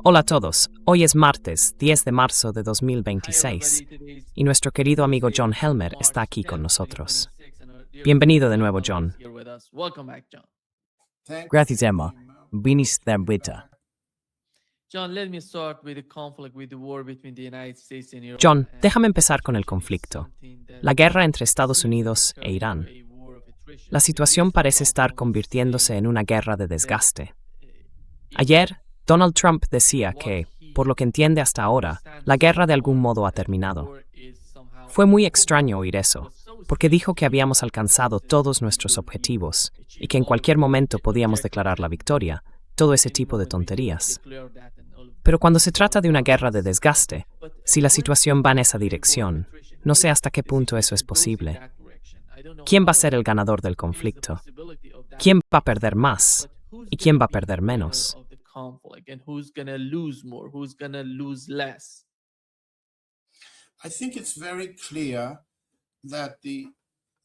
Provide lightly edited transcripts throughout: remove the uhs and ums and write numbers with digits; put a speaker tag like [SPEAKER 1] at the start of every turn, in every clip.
[SPEAKER 1] Hola a todos, hoy es martes 10 de marzo de 2026 y nuestro querido amigo John Helmer está aquí con nosotros. Bienvenido de nuevo, John.
[SPEAKER 2] Gracias, Emma. Binis Thambita.
[SPEAKER 1] John, déjame empezar con el conflicto. La guerra entre Estados Unidos e Irán. La situación parece estar convirtiéndose en una guerra de desgaste. Ayer, Donald Trump decía que, por lo que entiende hasta ahora, la guerra de algún modo ha terminado. Fue muy extraño oír eso, porque dijo que habíamos alcanzado todos nuestros objetivos y que en cualquier momento podíamos declarar la victoria, todo ese tipo de tonterías. Pero cuando se trata de una guerra de desgaste, si la situación va en esa dirección, no sé hasta qué punto eso es posible. ¿Quién va a ser el ganador del conflicto? ¿Quién va a perder más? ¿Y quién va a perder menos?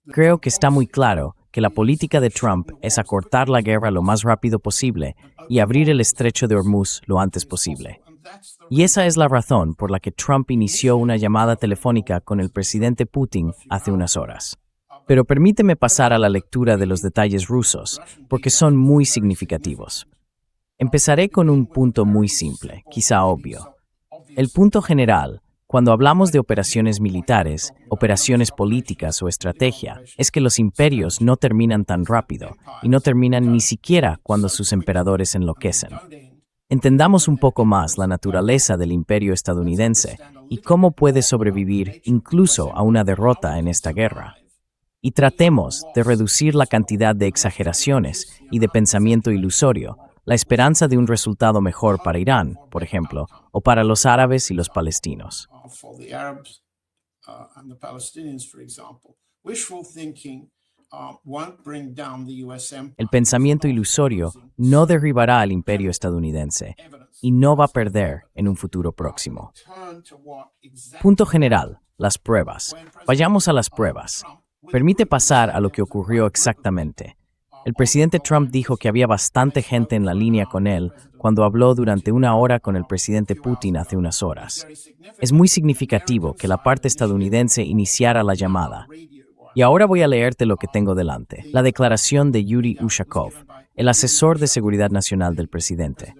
[SPEAKER 2] Creo que está muy claro que la política de Trump es acortar la guerra lo más rápido posible y abrir el estrecho de Hormuz lo antes posible. Y esa es la razón por la que Trump inició una llamada telefónica con el presidente Putin hace unas horas. Pero permíteme pasar a la lectura de los detalles rusos, porque son muy significativos. Empezaré con un punto muy simple, quizá obvio. El punto general, cuando hablamos de operaciones militares, operaciones políticas o estrategia, es que los imperios no terminan tan rápido y no terminan ni siquiera cuando sus emperadores enloquecen. Entendamos un poco más la naturaleza del imperio estadounidense y cómo puede sobrevivir incluso a una derrota en esta guerra. Y tratemos de reducir la cantidad de exageraciones y de pensamiento ilusorio, la esperanza de un resultado mejor para Irán, por ejemplo, o para los árabes y los palestinos. El pensamiento ilusorio no derribará al imperio estadounidense y no va a perder en un futuro próximo. Punto general, las pruebas. Vayamos a las pruebas. Permite pasar a lo que ocurrió exactamente. El presidente Trump dijo que había bastante gente en la línea con él cuando habló durante una hora con el presidente Putin hace unas horas. Es muy significativo que la parte estadounidense iniciara la llamada. Y ahora voy a leerte lo que tengo delante, la declaración de Yuri Ushakov, el asesor de seguridad nacional del presidente.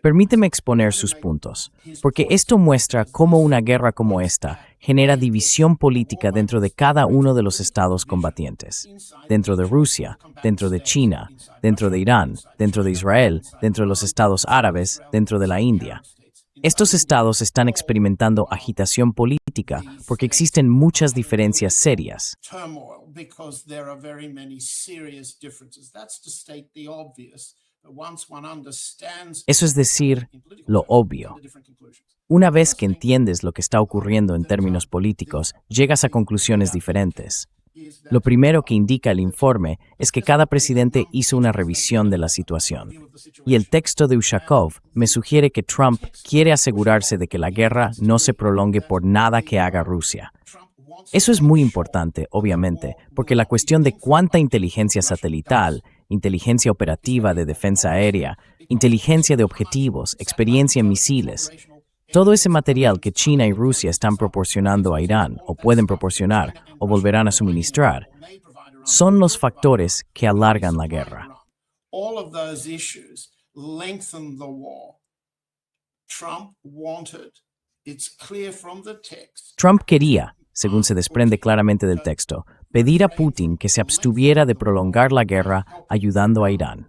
[SPEAKER 2] Permíteme exponer sus puntos, porque esto muestra cómo una guerra como esta genera división política dentro de cada uno de los estados combatientes, dentro de Rusia, dentro de China, dentro de Irán, dentro de Israel, dentro de los estados árabes, dentro de la India. Estos estados están experimentando agitación política porque existen muchas diferencias serias. Eso es decir, lo obvio. Una vez que entiendes lo que está ocurriendo en términos políticos, llegas a conclusiones diferentes. Lo primero que indica el informe es que cada presidente hizo una revisión de la situación. Y el texto de Ushakov me sugiere que Trump quiere asegurarse de que la guerra no se prolongue por nada que haga Rusia. Eso es muy importante, obviamente, porque la cuestión de cuánta inteligencia satelital, inteligencia operativa de defensa aérea, inteligencia de objetivos, experiencia en misiles, todo ese material que China y Rusia están proporcionando a Irán, o pueden proporcionar, o volverán a suministrar, son los factores que alargan la guerra. Trump quería, según se desprende claramente del texto, pedir a Putin que se abstuviera de prolongar la guerra ayudando a Irán.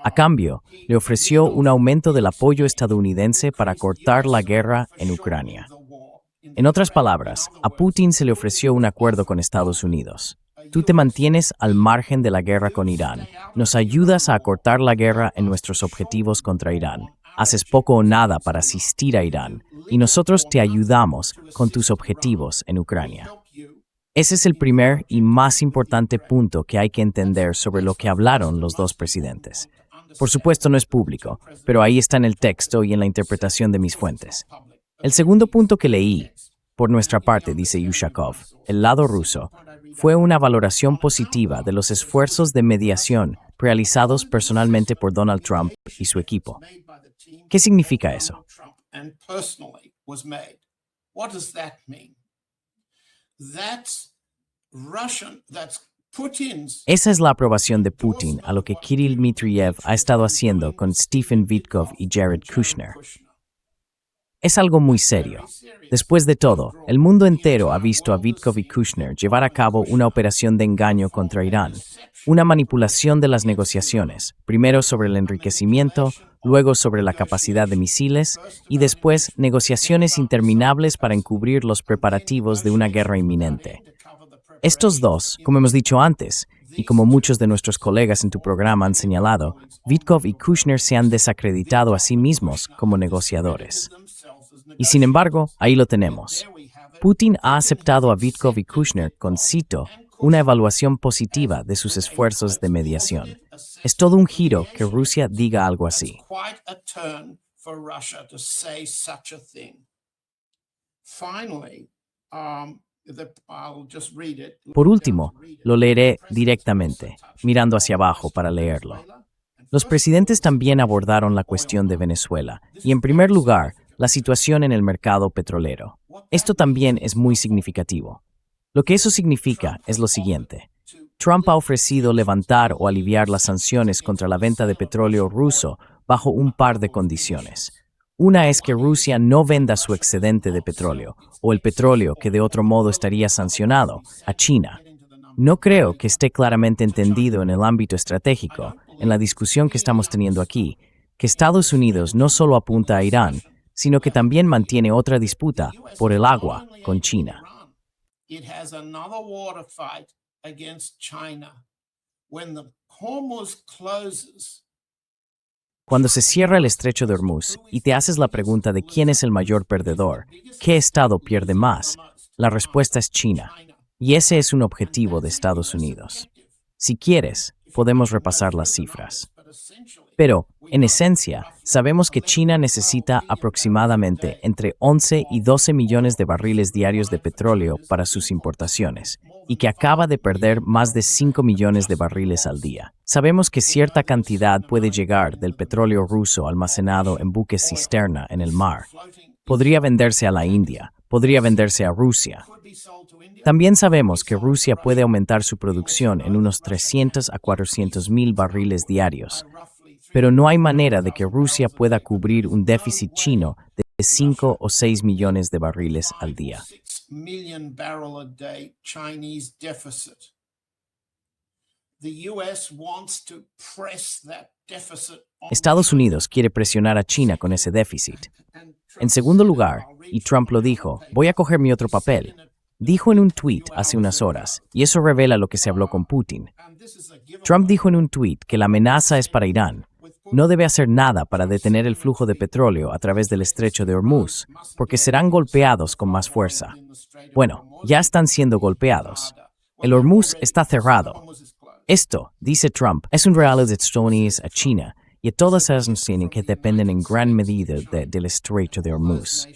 [SPEAKER 2] A cambio, le ofreció un aumento del apoyo estadounidense para cortar la guerra en Ucrania. En otras palabras, a Putin se le ofreció un acuerdo con Estados Unidos. Tú te mantienes al margen de la guerra con Irán, nos ayudas a acortar la guerra en nuestros objetivos contra Irán, haces poco o nada para asistir a Irán, y nosotros te ayudamos con tus objetivos en Ucrania. Ese es el primer y más importante punto que hay que entender sobre lo que hablaron los dos presidentes. Por supuesto no es público, pero ahí está en el texto y en la interpretación de mis fuentes. El segundo punto que leí, por nuestra parte, dice Ushakov, el lado ruso, fue una valoración positiva de los esfuerzos de mediación realizados personalmente por Donald Trump y su equipo. ¿Qué significa eso? Esa es la aprobación de Putin a lo que Kirill Dmitriev ha estado haciendo con Stephen Witkoff y Jared Kushner. Es algo muy serio. Después de todo, el mundo entero ha visto a Witkoff y Kushner llevar a cabo una operación de engaño contra Irán, una manipulación de las negociaciones, primero sobre el enriquecimiento, luego sobre la capacidad de misiles y después negociaciones interminables para encubrir los preparativos de una guerra inminente. Estos dos, como hemos dicho antes, y como muchos de nuestros colegas en tu programa han señalado, Witkoff y Kushner se han desacreditado a sí mismos como negociadores. Y sin embargo, ahí lo tenemos. Putin ha aceptado a Witkoff y Kushner con, cito, una evaluación positiva de sus esfuerzos de mediación. Es todo un giro que Rusia diga algo así. Por último, lo leeré directamente, mirando hacia abajo para leerlo. Los presidentes también abordaron la cuestión de Venezuela y, en primer lugar, la situación en el mercado petrolero. Esto también es muy significativo. Lo que eso significa es lo siguiente. Trump ha ofrecido levantar o aliviar las sanciones contra la venta de petróleo ruso bajo un par de condiciones. Una es que Rusia no venda su excedente de petróleo, o el petróleo que de otro modo estaría sancionado, a China. No creo que esté claramente entendido en el ámbito estratégico, en la discusión que estamos teniendo aquí, que Estados Unidos no solo apunta a Irán, sino que también mantiene otra disputa por el agua con China. Cuando se cierra el estrecho de Hormuz y te haces la pregunta de quién es el mayor perdedor, ¿qué estado pierde más? La respuesta es China, y ese es un objetivo de Estados Unidos. Si quieres, podemos repasar las cifras. Pero, en esencia, sabemos que China necesita aproximadamente entre 11 y 12 millones de barriles diarios de petróleo para sus importaciones, y que acaba de perder más de 5 millones de barriles al día. Sabemos que cierta cantidad puede llegar del petróleo ruso almacenado en buques cisterna en el mar. Podría venderse a la India, podría venderse a Rusia. También sabemos que Rusia puede aumentar su producción en unos 300 a 400 mil barriles diarios, pero no hay manera de que Rusia pueda cubrir un déficit chino de 5 o 6 millones de barriles al día. Estados Unidos quiere presionar a China con ese déficit. En segundo lugar, y Trump lo dijo, voy a coger mi otro papel. Dijo en un tuit hace unas horas, y eso revela lo que se habló con Putin. Trump dijo en un tuit que la amenaza es para Irán. No debe hacer nada para detener el flujo de petróleo a través del estrecho de Hormuz, porque serán golpeados con más fuerza. Bueno, ya están siendo golpeados. El Hormuz está cerrado. Esto, dice Trump, es un regalo de Estados Unidos a China y a todas esas naciones que dependen en gran medida del estrecho de Hormuz.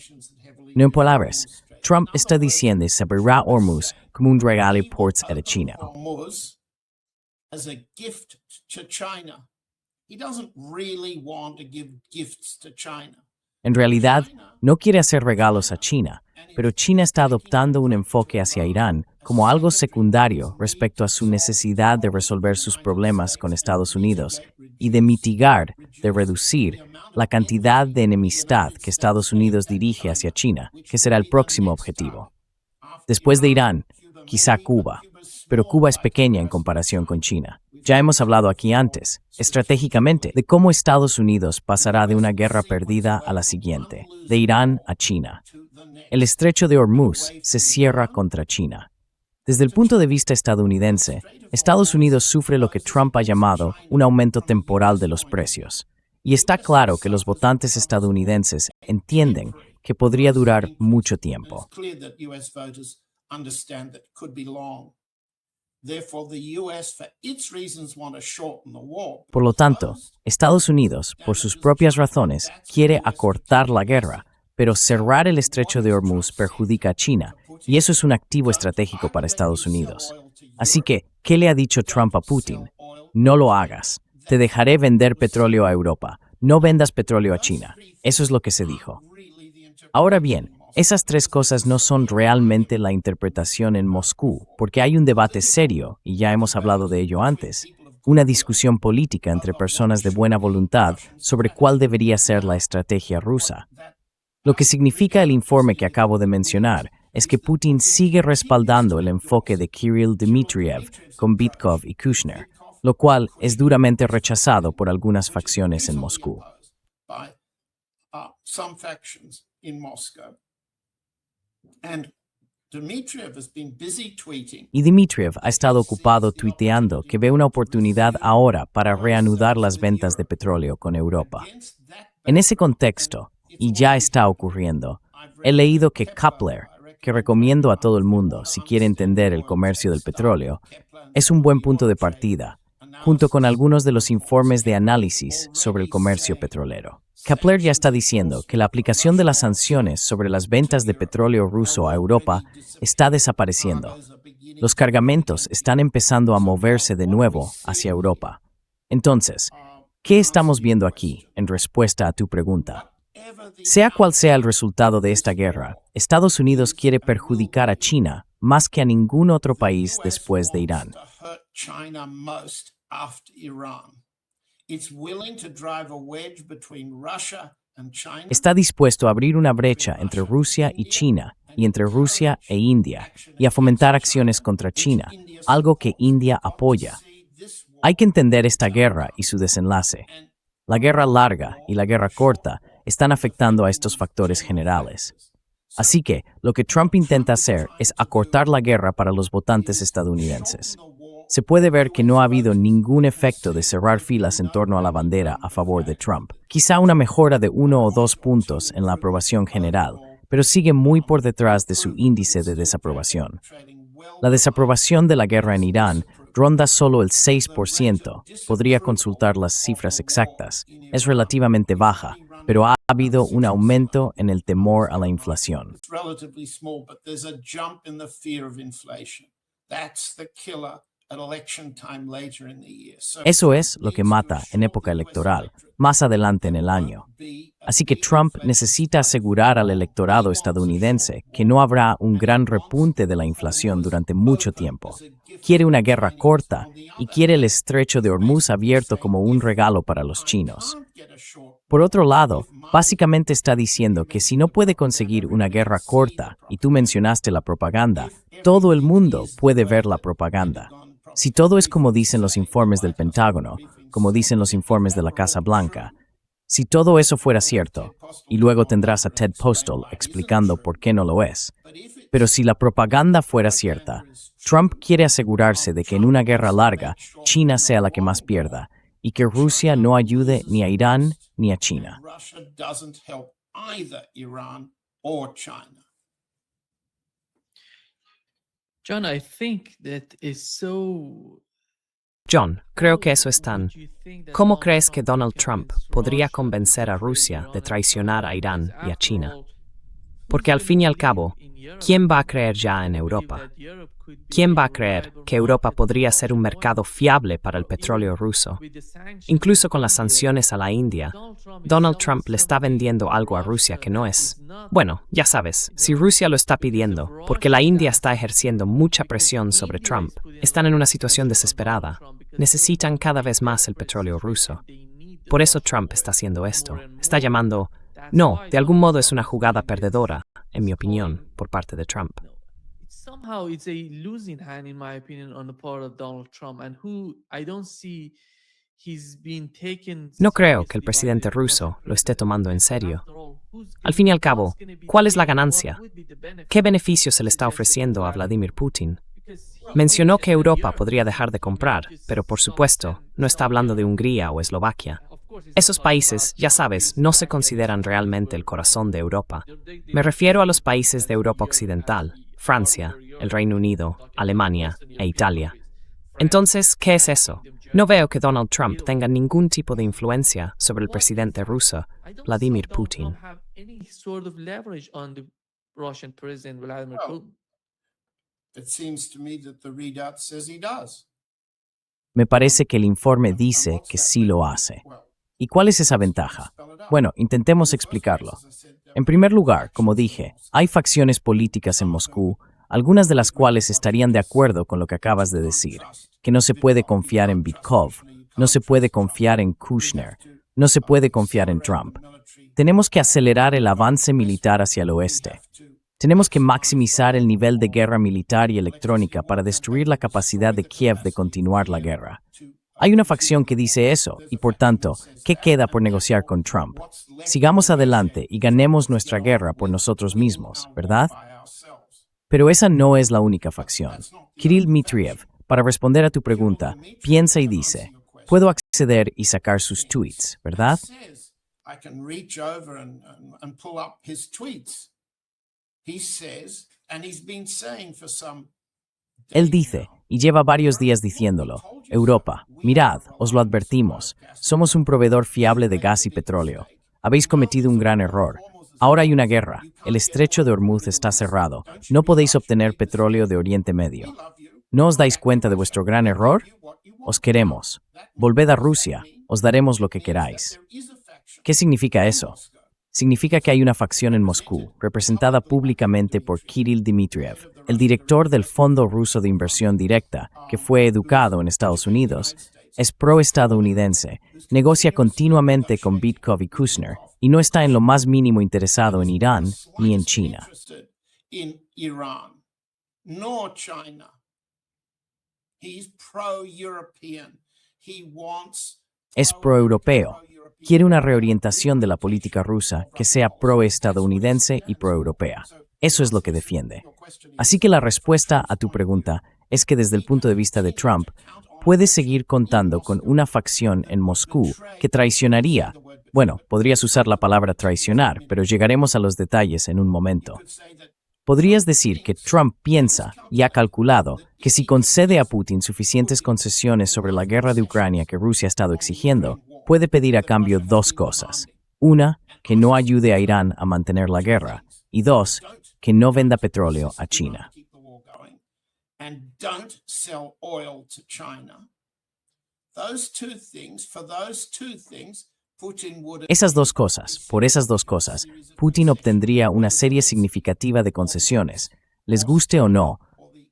[SPEAKER 2] No en palabras, Trump está diciendo que se abrirá Hormuz como un regalo por China. En realidad, no quiere hacer regalos a China, pero China está adoptando un enfoque hacia Irán como algo secundario respecto a su necesidad de resolver sus problemas con Estados Unidos y de mitigar, de reducir, la cantidad de enemistad que Estados Unidos dirige hacia China, que será el próximo objetivo. Después de Irán, quizá Cuba, pero Cuba es pequeña en comparación con China. Ya hemos hablado aquí antes, estratégicamente, de cómo Estados Unidos pasará de una guerra perdida a la siguiente, de Irán a China. El estrecho de Hormuz se cierra contra China. Desde el punto de vista estadounidense, Estados Unidos sufre lo que Trump ha llamado un aumento temporal de los precios. Y está claro que los votantes estadounidenses entienden que podría durar mucho tiempo. Por lo tanto, Estados Unidos, por sus propias razones, quiere acortar la guerra, pero cerrar el estrecho de Hormuz perjudica a China, y eso es un activo estratégico para Estados Unidos. Así que, ¿qué le ha dicho Trump a Putin? No lo hagas. Te dejaré vender petróleo a Europa. no vendas petróleo a China. Eso es lo que se dijo. Ahora bien, esas tres cosas no son realmente la interpretación en Moscú, porque hay un debate serio, y ya hemos hablado de ello antes, una discusión política entre personas de buena voluntad sobre cuál debería ser la estrategia rusa. Lo que significa el informe que acabo de mencionar es que Putin sigue respaldando el enfoque de Kirill Dmitriev con Bitkov y Kushner, lo cual es duramente rechazado por algunas facciones en Moscú. Y Dmitriev ha estado ocupado tuiteando que ve una oportunidad ahora para reanudar las ventas de petróleo con Europa. En ese contexto, y ya está ocurriendo, he leído que Kepler, que recomiendo a todo el mundo si quiere entender el comercio del petróleo, es un buen punto de partida, junto con algunos de los informes de análisis sobre el comercio petrolero. Kepler ya está diciendo que la aplicación de las sanciones sobre las ventas de petróleo ruso a Europa está desapareciendo. Los cargamentos están empezando a moverse de nuevo hacia Europa. Entonces, ¿qué estamos viendo aquí en respuesta a tu pregunta? Sea cual sea el resultado de esta guerra, Estados Unidos quiere perjudicar a China más que a ningún otro país después de Irán. Está dispuesto a abrir una brecha entre Rusia y China y entre Rusia e India y a fomentar acciones contra China, algo que India apoya. Hay que entender esta guerra y su desenlace. La guerra larga y la guerra corta están afectando a estos factores generales. Así que, lo que Trump intenta hacer es acortar la guerra para los votantes estadounidenses. Se puede ver que no ha habido ningún efecto de cerrar filas en torno a la bandera a favor de Trump. Quizá una mejora de 1 o 2 puntos en la aprobación general, pero sigue muy por detrás de su índice de desaprobación. La desaprobación de la guerra en Irán ronda solo el 6%, podría consultar las cifras exactas. Es relativamente baja, pero ha habido un aumento en el temor a la inflación. Eso es lo que mata en época electoral, más adelante en el año. Así que Trump necesita asegurar al electorado estadounidense que no habrá un gran repunte de la inflación durante mucho tiempo. Quiere una guerra corta y quiere el estrecho de Hormuz abierto como un regalo para los chinos. Por otro lado, básicamente está diciendo que si no puede conseguir una guerra corta, y tú mencionaste la propaganda, todo el mundo puede ver la propaganda. Si todo es como dicen los informes del Pentágono, como dicen los informes de la Casa Blanca, si todo eso fuera cierto, y luego tendrás a Ted Postal explicando por qué no lo es, pero si la propaganda fuera cierta, Trump quiere asegurarse de que en una guerra larga, China sea la que más pierda, y que Rusia no ayude ni a Irán ni a China.
[SPEAKER 1] John, creo que eso es tan... ¿Cómo crees que Donald Trump podría convencer a Rusia de traicionar a Irán y a China? Porque al fin y al cabo, ¿quién va a creer ya en Europa? ¿Quién va a creer que Europa podría ser un mercado fiable para el petróleo ruso? Incluso con las sanciones a la India, Donald Trump le está vendiendo algo a Rusia que no es. Bueno, ya sabes, si Rusia lo está pidiendo, porque la India está ejerciendo mucha presión sobre Trump, están en una situación desesperada. Necesitan cada vez más el petróleo ruso. Por eso Trump está haciendo esto. Está llamando... No, de algún modo es una jugada perdedora, en mi opinión, por parte de Trump.
[SPEAKER 3] Somehow it's a losing hand, in my opinion, on the part of Donald Trump, and who I don't see he's been taken.
[SPEAKER 1] No creo que el presidente ruso lo esté tomando en serio. Al fin y al cabo, ¿cuál es la ganancia? ¿Qué beneficio se le está ofreciendo a Vladimir Putin? Mencionó que Europa podría dejar de comprar, pero por supuesto, no está hablando de Hungría o Eslovaquia. Esos países, ya sabes, no se consideran realmente el corazón de Europa. Me refiero a los países de Europa Occidental, Francia, el Reino Unido, Alemania e Italia. Entonces, ¿qué es eso? No veo que Donald Trump tenga ningún tipo de influencia sobre el presidente ruso, Vladimir Putin.
[SPEAKER 2] Me parece que el informe dice que sí lo hace. ¿Y cuál es esa ventaja? Bueno, intentemos explicarlo. En primer lugar, como dije, hay facciones políticas en Moscú, algunas de las cuales estarían de acuerdo con lo que acabas de decir, que no se puede confiar en Bitkov, no se puede confiar en Kushner, no se puede confiar en Trump. Tenemos que acelerar el avance militar hacia el oeste. Tenemos que maximizar el nivel de guerra militar y electrónica para destruir la capacidad de Kiev de continuar la guerra. Hay una facción que dice eso, y por tanto, ¿qué queda por negociar con Trump? Sigamos adelante y ganemos nuestra guerra por nosotros mismos, ¿verdad? Pero esa no es la única facción. Kirill Dmitriev, para responder a tu pregunta, piensa y dice, puedo acceder y sacar sus tweets, ¿verdad? Él dice, y lleva varios días diciéndolo, Europa, mirad, os lo advertimos, somos un proveedor fiable de gas y petróleo. Habéis cometido un gran error. Ahora hay una guerra, el estrecho de Hormuz está cerrado, no podéis obtener petróleo de Oriente Medio. ¿No os dais cuenta de vuestro gran error? Os queremos. Volved a Rusia, os daremos lo que queráis. ¿Qué significa eso? Significa que hay una facción en Moscú, representada públicamente por Kirill Dmitriev, el director del Fondo Ruso de Inversión Directa, que fue educado en Estados Unidos, es pro-estadounidense, negocia continuamente con Bitkov y Kushner, y no está en lo más mínimo interesado en Irán ni en China. Es pro-europeo. Quiere una reorientación de la política rusa que sea pro-estadounidense y pro-europea. Eso es lo que defiende. Así que la respuesta a tu pregunta es que desde el punto de vista de Trump, puede seguir contando con una facción en Moscú que traicionaría. Bueno, podrías usar la palabra traicionar, pero llegaremos a los detalles en un momento. Podrías decir que Trump piensa y ha calculado que si concede a Putin suficientes concesiones sobre la guerra de Ucrania que Rusia ha estado exigiendo, puede pedir a cambio dos cosas. Una, que no ayude a Irán a mantener la guerra. Y dos, que no venda petróleo a China. Esas dos cosas, por esas dos cosas, Putin obtendría una serie significativa de concesiones, les guste o no,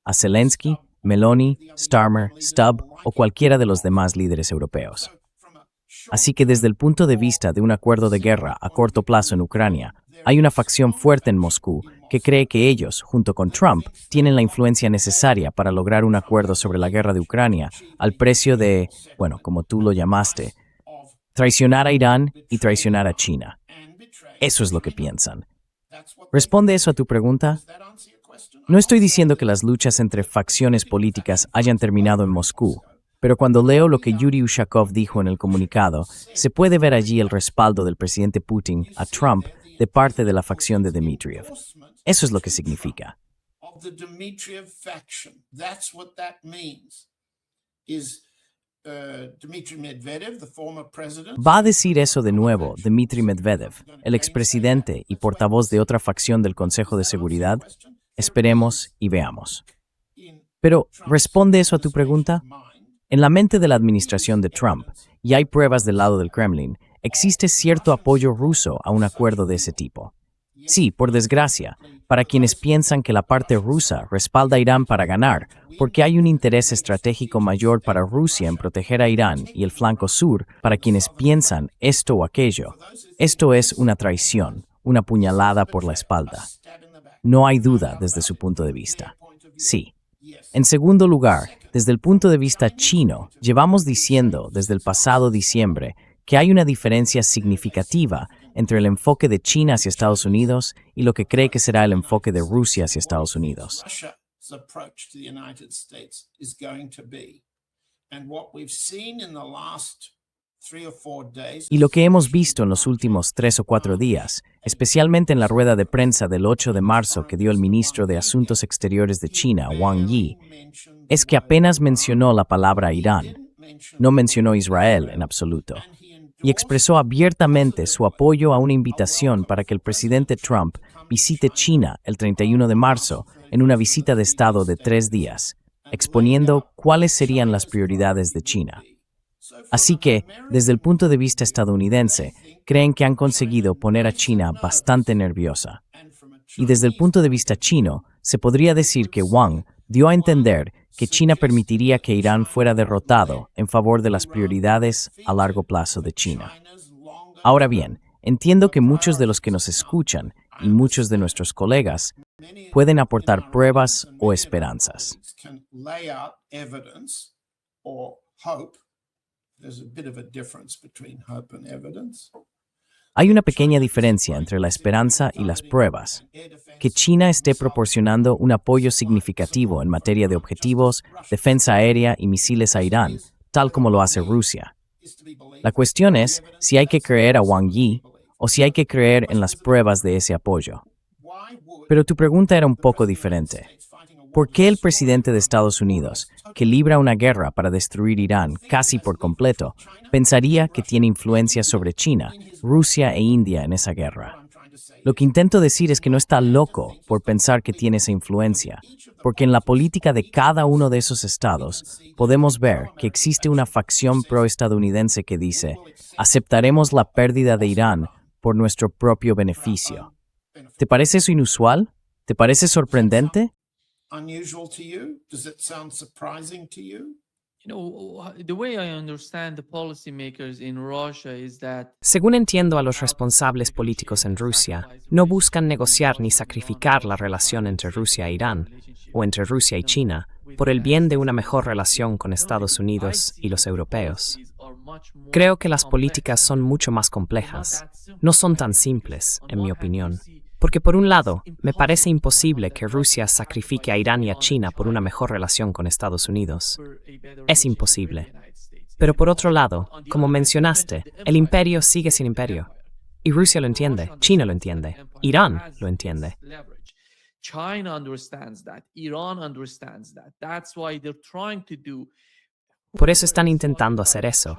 [SPEAKER 2] a Zelensky, Meloni, Starmer, Stubb o cualquiera de los demás líderes europeos. Así que desde el punto de vista de un acuerdo de guerra a corto plazo en Ucrania, hay una facción fuerte en Moscú que cree que ellos, junto con Trump, tienen la influencia necesaria para lograr un acuerdo sobre la guerra de Ucrania al precio de, bueno, como tú lo llamaste, traicionar a Irán y traicionar a China. Eso es lo que piensan. ¿Responde eso a tu pregunta? No estoy diciendo que las luchas entre facciones políticas hayan terminado en Moscú, pero cuando leo lo que Yuri Ushakov dijo en el comunicado, se puede ver allí el respaldo del presidente Putin a Trump de parte de la facción de Dmitriev. Eso es lo que significa. Va a decir eso de nuevo Dmitry Medvedev, el expresidente y portavoz de otra facción del Consejo de Seguridad. Esperemos y veamos. Pero, ¿responde eso a tu pregunta? En la mente de la administración de Trump, y hay pruebas del lado del Kremlin, existe cierto apoyo ruso a un acuerdo de ese tipo. Sí, por desgracia, para quienes piensan que la parte rusa respalda a Irán para ganar, porque hay un interés estratégico mayor para Rusia en proteger a Irán y el flanco sur, para quienes piensan esto o aquello. Esto es una traición, una puñalada por la espalda. No hay duda desde su punto de vista. Sí. En segundo lugar, desde el punto de vista chino, llevamos diciendo desde el pasado diciembre que hay una diferencia significativa entre el enfoque de China hacia Estados Unidos y lo que cree que será el enfoque de Rusia hacia Estados Unidos. Y lo que hemos visto en los últimos 3 o 4 días, especialmente en la rueda de prensa del 8 de marzo que dio el ministro de Asuntos Exteriores de China, Wang Yi, es que apenas mencionó la palabra Irán, no mencionó Israel en absoluto, y expresó abiertamente su apoyo a una invitación para que el presidente Trump visite China el 31 de marzo en una visita de Estado de 3 días, exponiendo cuáles serían las prioridades de China. Así que, desde el punto de vista estadounidense, creen que han conseguido poner a China bastante nerviosa. Y desde el punto de vista chino, se podría decir que Wang dio a entender que China permitiría que Irán fuera derrotado en favor de las prioridades a largo plazo de China. Ahora bien, entiendo que muchos de los que nos escuchan y muchos de nuestros colegas pueden aportar pruebas o esperanzas. Hay una pequeña diferencia entre la esperanza y las pruebas. Que China esté proporcionando un apoyo significativo en materia de objetivos, defensa aérea y misiles a Irán, tal como lo hace Rusia. La cuestión es si hay que creer a Wang Yi o si hay que creer en las pruebas de ese apoyo. Pero tu pregunta era un poco diferente. ¿Por qué el presidente de Estados Unidos, que libra una guerra para destruir Irán casi por completo, pensaría que tiene influencia sobre China, Rusia e India en esa guerra? Lo que intento decir es que no está loco por pensar que tiene esa influencia, porque en la política de cada uno de esos estados podemos ver que existe una facción proestadounidense que dice: aceptaremos la pérdida de Irán por nuestro propio beneficio. ¿Te parece eso inusual? ¿Te parece sorprendente?
[SPEAKER 4] Unusual to you? Does it sound surprising to you?
[SPEAKER 3] The way I understand the policymakers in Russia is that
[SPEAKER 1] Según entiendo a los responsables políticos en Rusia, no buscan negociar ni sacrificar la relación entre Rusia e Irán, o entre Rusia y China, por el bien de una mejor relación con Estados Unidos y los europeos. Creo que las políticas son mucho más complejas. No son tan simples, en mi opinión. Porque por un lado, me parece imposible que Rusia sacrifique a Irán y a China por una mejor relación con Estados Unidos. Es imposible. Pero por otro lado, como mencionaste, el imperio sigue sin imperio. Y Rusia lo entiende, China lo entiende, Irán lo entiende.
[SPEAKER 3] China understands that, Iran understands that. That's why they're trying to do.
[SPEAKER 1] Por eso están intentando hacer eso.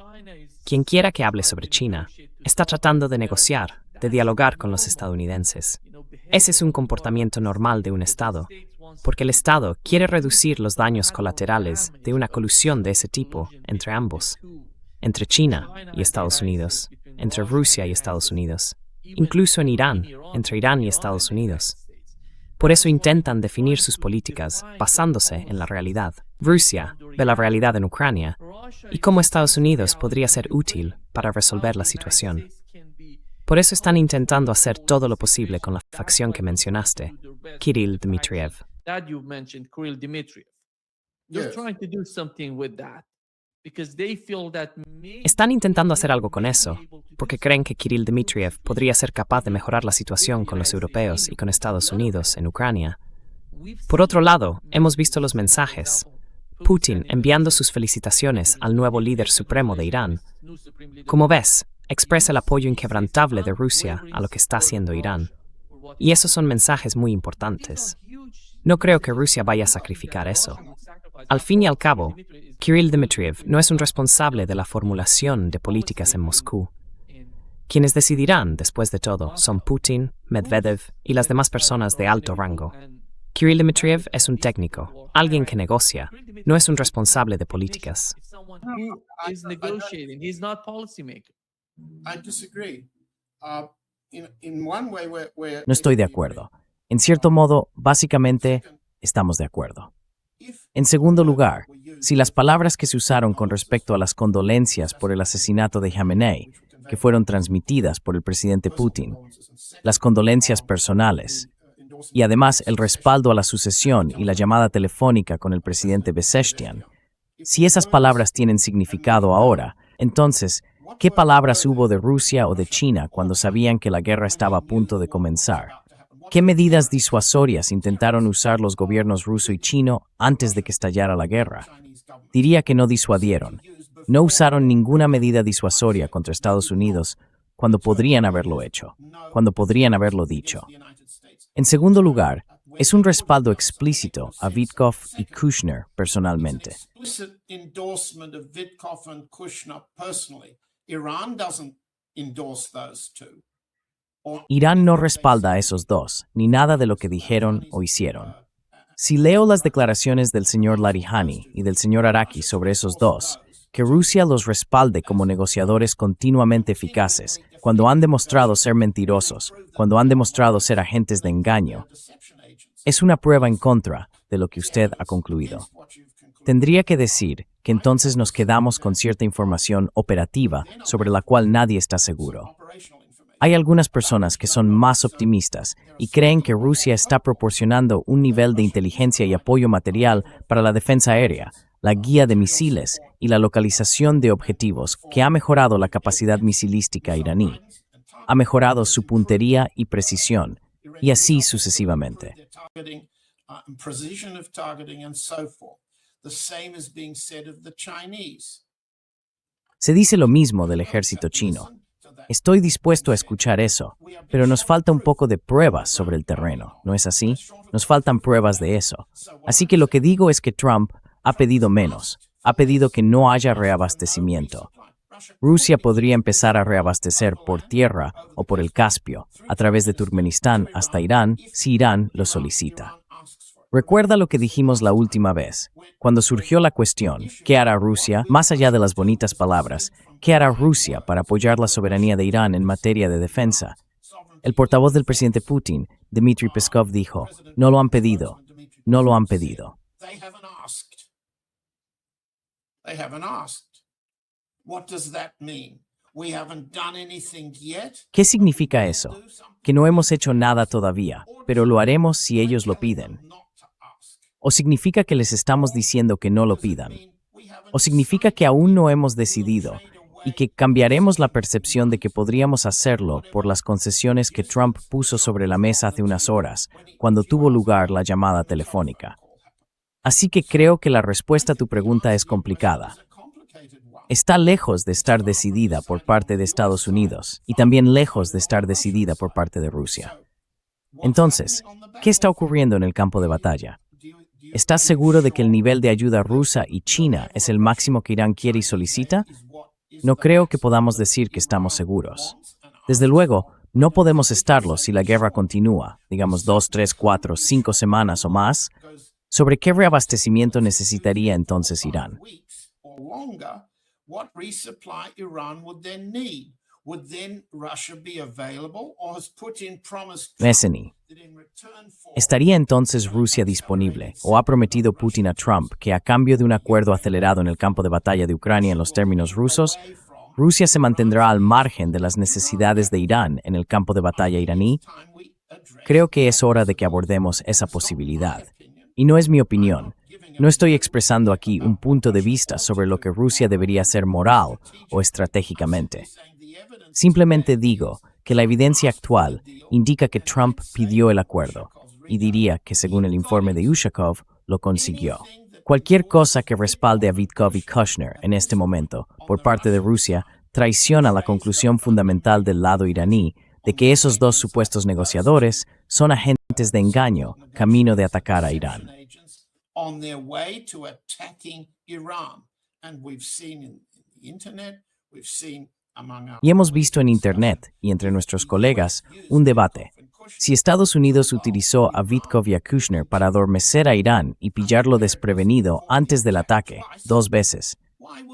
[SPEAKER 1] Quien quiera que hable sobre China, está tratando de negociar, de dialogar con los estadounidenses. Ese es un comportamiento normal de un Estado, porque el Estado quiere reducir los daños colaterales de una colusión de ese tipo entre ambos, entre China y Estados Unidos, entre Rusia y Estados Unidos, incluso en Irán, entre Irán y Estados Unidos. Por eso intentan definir sus políticas basándose en la realidad. Rusia ve la realidad en Ucrania y cómo Estados Unidos podría ser útil para resolver la situación. Por eso están intentando hacer todo lo posible con la facción que mencionaste, Kirill Dmitriev.
[SPEAKER 3] That you mentioned, Kirill Dmitriev. They're
[SPEAKER 4] Yes.
[SPEAKER 3] trying to do something with that because they feel that
[SPEAKER 1] Están intentando hacer algo con eso, porque creen que Kirill Dmitriev podría ser capaz de mejorar la situación con los europeos y con Estados Unidos en Ucrania. Por otro lado, hemos visto los mensajes. Putin enviando sus felicitaciones al nuevo líder supremo de Irán. Como ves, expresa el apoyo inquebrantable de Rusia a lo que está haciendo Irán. Y esos son mensajes muy importantes. No creo que Rusia vaya a sacrificar eso. Al fin y al cabo, Kirill Dmitriev no es un responsable de la formulación de políticas en Moscú. Quienes decidirán, después de todo, son Putin, Medvedev y las demás personas de alto rango. Kirill Dmitriev es un técnico, alguien que negocia, no es un responsable de políticas.
[SPEAKER 3] who is negotiating. He's not policymaker.
[SPEAKER 4] I disagree. In one way,
[SPEAKER 2] No estoy de acuerdo. En cierto modo, básicamente, estamos de acuerdo. En segundo lugar, si las palabras que se usaron con respecto a las condolencias por el asesinato de Khamenei, que fueron transmitidas por el presidente Putin, las condolencias personales, y además el respaldo a la sucesión y la llamada telefónica con el presidente Pezeshkian, si esas palabras tienen significado ahora, entonces, ¿qué palabras hubo de Rusia o de China cuando sabían que la guerra estaba a punto de comenzar? ¿Qué medidas disuasorias intentaron usar los gobiernos ruso y chino antes de que estallara la guerra? Diría que no disuadieron. No usaron ninguna medida disuasoria contra Estados Unidos cuando podrían haberlo hecho, cuando podrían haberlo dicho. En segundo lugar, es un respaldo explícito a Witkoff y Kushner personalmente.
[SPEAKER 4] Explicit endorsement of Witkoff and Kushner personally. Iran doesn't endorse those two.
[SPEAKER 2] Irán no respalda a esos dos, ni nada de lo que dijeron o hicieron. Si leo las declaraciones del señor Larihani y del señor Araki sobre esos dos, que Rusia los respalde como negociadores continuamente eficaces, cuando han demostrado ser mentirosos, cuando han demostrado ser agentes de engaño, es una prueba en contra de lo que usted ha concluido. Tendría que decir que entonces nos quedamos con cierta información operativa sobre la cual nadie está seguro. Hay algunas personas que son más optimistas y creen que Rusia está proporcionando un nivel de inteligencia y apoyo material para la defensa aérea, la guía de misiles y la localización de objetivos que ha mejorado la capacidad misilística iraní, ha mejorado su puntería y precisión, y así sucesivamente. Se dice lo mismo del ejército chino. Estoy dispuesto a escuchar eso, pero nos falta un poco de pruebas sobre el terreno, ¿no es así? Nos faltan pruebas de eso. Así que lo que digo es que Trump ha pedido menos, ha pedido que no haya reabastecimiento. Rusia podría empezar a reabastecer por tierra o por el Caspio, a través de Turkmenistán hasta Irán, si Irán lo solicita. Recuerda lo que dijimos la última vez, cuando surgió la cuestión, ¿qué hará Rusia? Más allá de las bonitas palabras, ¿qué hará Rusia para apoyar la soberanía de Irán en materia de defensa? El portavoz del presidente Putin, Dmitry Peskov, dijo, no lo han pedido, no lo han pedido.
[SPEAKER 4] They haven't asked. What does that mean? We haven't done anything yet.
[SPEAKER 2] ¿Qué significa eso? Que no hemos hecho nada todavía, pero lo haremos si ellos lo piden. ¿O significa que les estamos diciendo que no lo pidan? ¿O significa que aún no hemos decidido y que cambiaremos la percepción de que podríamos hacerlo por las concesiones que Trump puso sobre la mesa hace unas horas, cuando tuvo lugar la llamada telefónica? Así que creo que la respuesta a tu pregunta es complicada. Está lejos de estar decidida por parte de Estados Unidos y también lejos de estar decidida por parte de Rusia. Entonces, ¿qué está ocurriendo en el campo de batalla? ¿Estás seguro de que el nivel de ayuda rusa y China es el máximo que Irán quiere y solicita? No creo que podamos decir que estamos seguros. Desde luego, no podemos estarlo si la guerra continúa, digamos 2, 3, 4, 5 semanas o más. ¿Sobre qué reabastecimiento necesitaría entonces Irán? Meseny. ¿Estaría entonces Rusia disponible o ha prometido Putin a Trump que a cambio de un acuerdo acelerado en el campo de batalla de Ucrania en los términos rusos, Rusia se mantendrá al margen de las necesidades de Irán en el campo de batalla iraní? Creo que es hora de que abordemos esa posibilidad. Y no es mi opinión. No estoy expresando aquí un punto de vista sobre lo que Rusia debería hacer moral o estratégicamente. Simplemente digo que la evidencia actual indica que Trump pidió el acuerdo, y diría que según el informe de Ushakov, lo consiguió. Cualquier cosa que respalde a Vitkov y Kushner en este momento, por parte de Rusia, traiciona la conclusión fundamental del lado iraní de que esos dos supuestos negociadores son agentes de engaño, camino de atacar a Irán. Y hemos visto en Internet y entre nuestros colegas un debate. Si Estados Unidos utilizó a Vitkov y a Kushner para adormecer a Irán y pillarlo desprevenido antes del ataque 2 veces,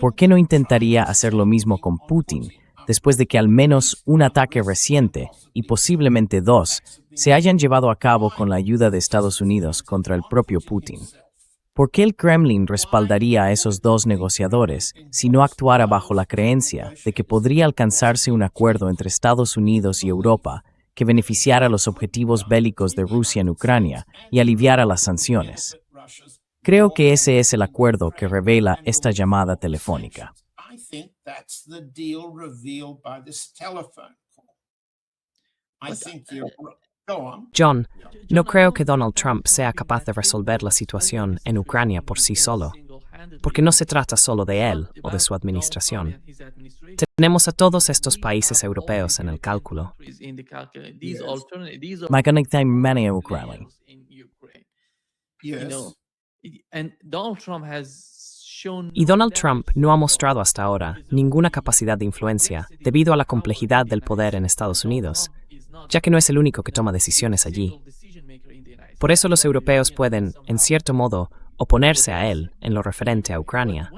[SPEAKER 2] ¿por qué no intentaría hacer lo mismo con Putin, después de que al menos un ataque reciente, y posiblemente 2, se hayan llevado a cabo con la ayuda de Estados Unidos contra el propio Putin? ¿Por qué el Kremlin respaldaría a esos 2 negociadores si no actuara bajo la creencia de que podría alcanzarse un acuerdo entre Estados Unidos y Europa que beneficiara los objetivos bélicos de Rusia en Ucrania y aliviara las sanciones? Creo que ese es el acuerdo que revela esta llamada telefónica.
[SPEAKER 1] John, no creo que Donald Trump sea capaz de resolver la situación en Ucrania por sí solo, porque no se trata solo de él o de su administración. Tenemos a todos estos países europeos en el cálculo. Y Donald Trump no ha mostrado hasta ahora ninguna capacidad de influencia debido a la complejidad del poder en Estados Unidos, ya que no es el único que toma decisiones allí. Por eso los europeos pueden, en cierto modo, oponerse a él en lo referente a Ucrania.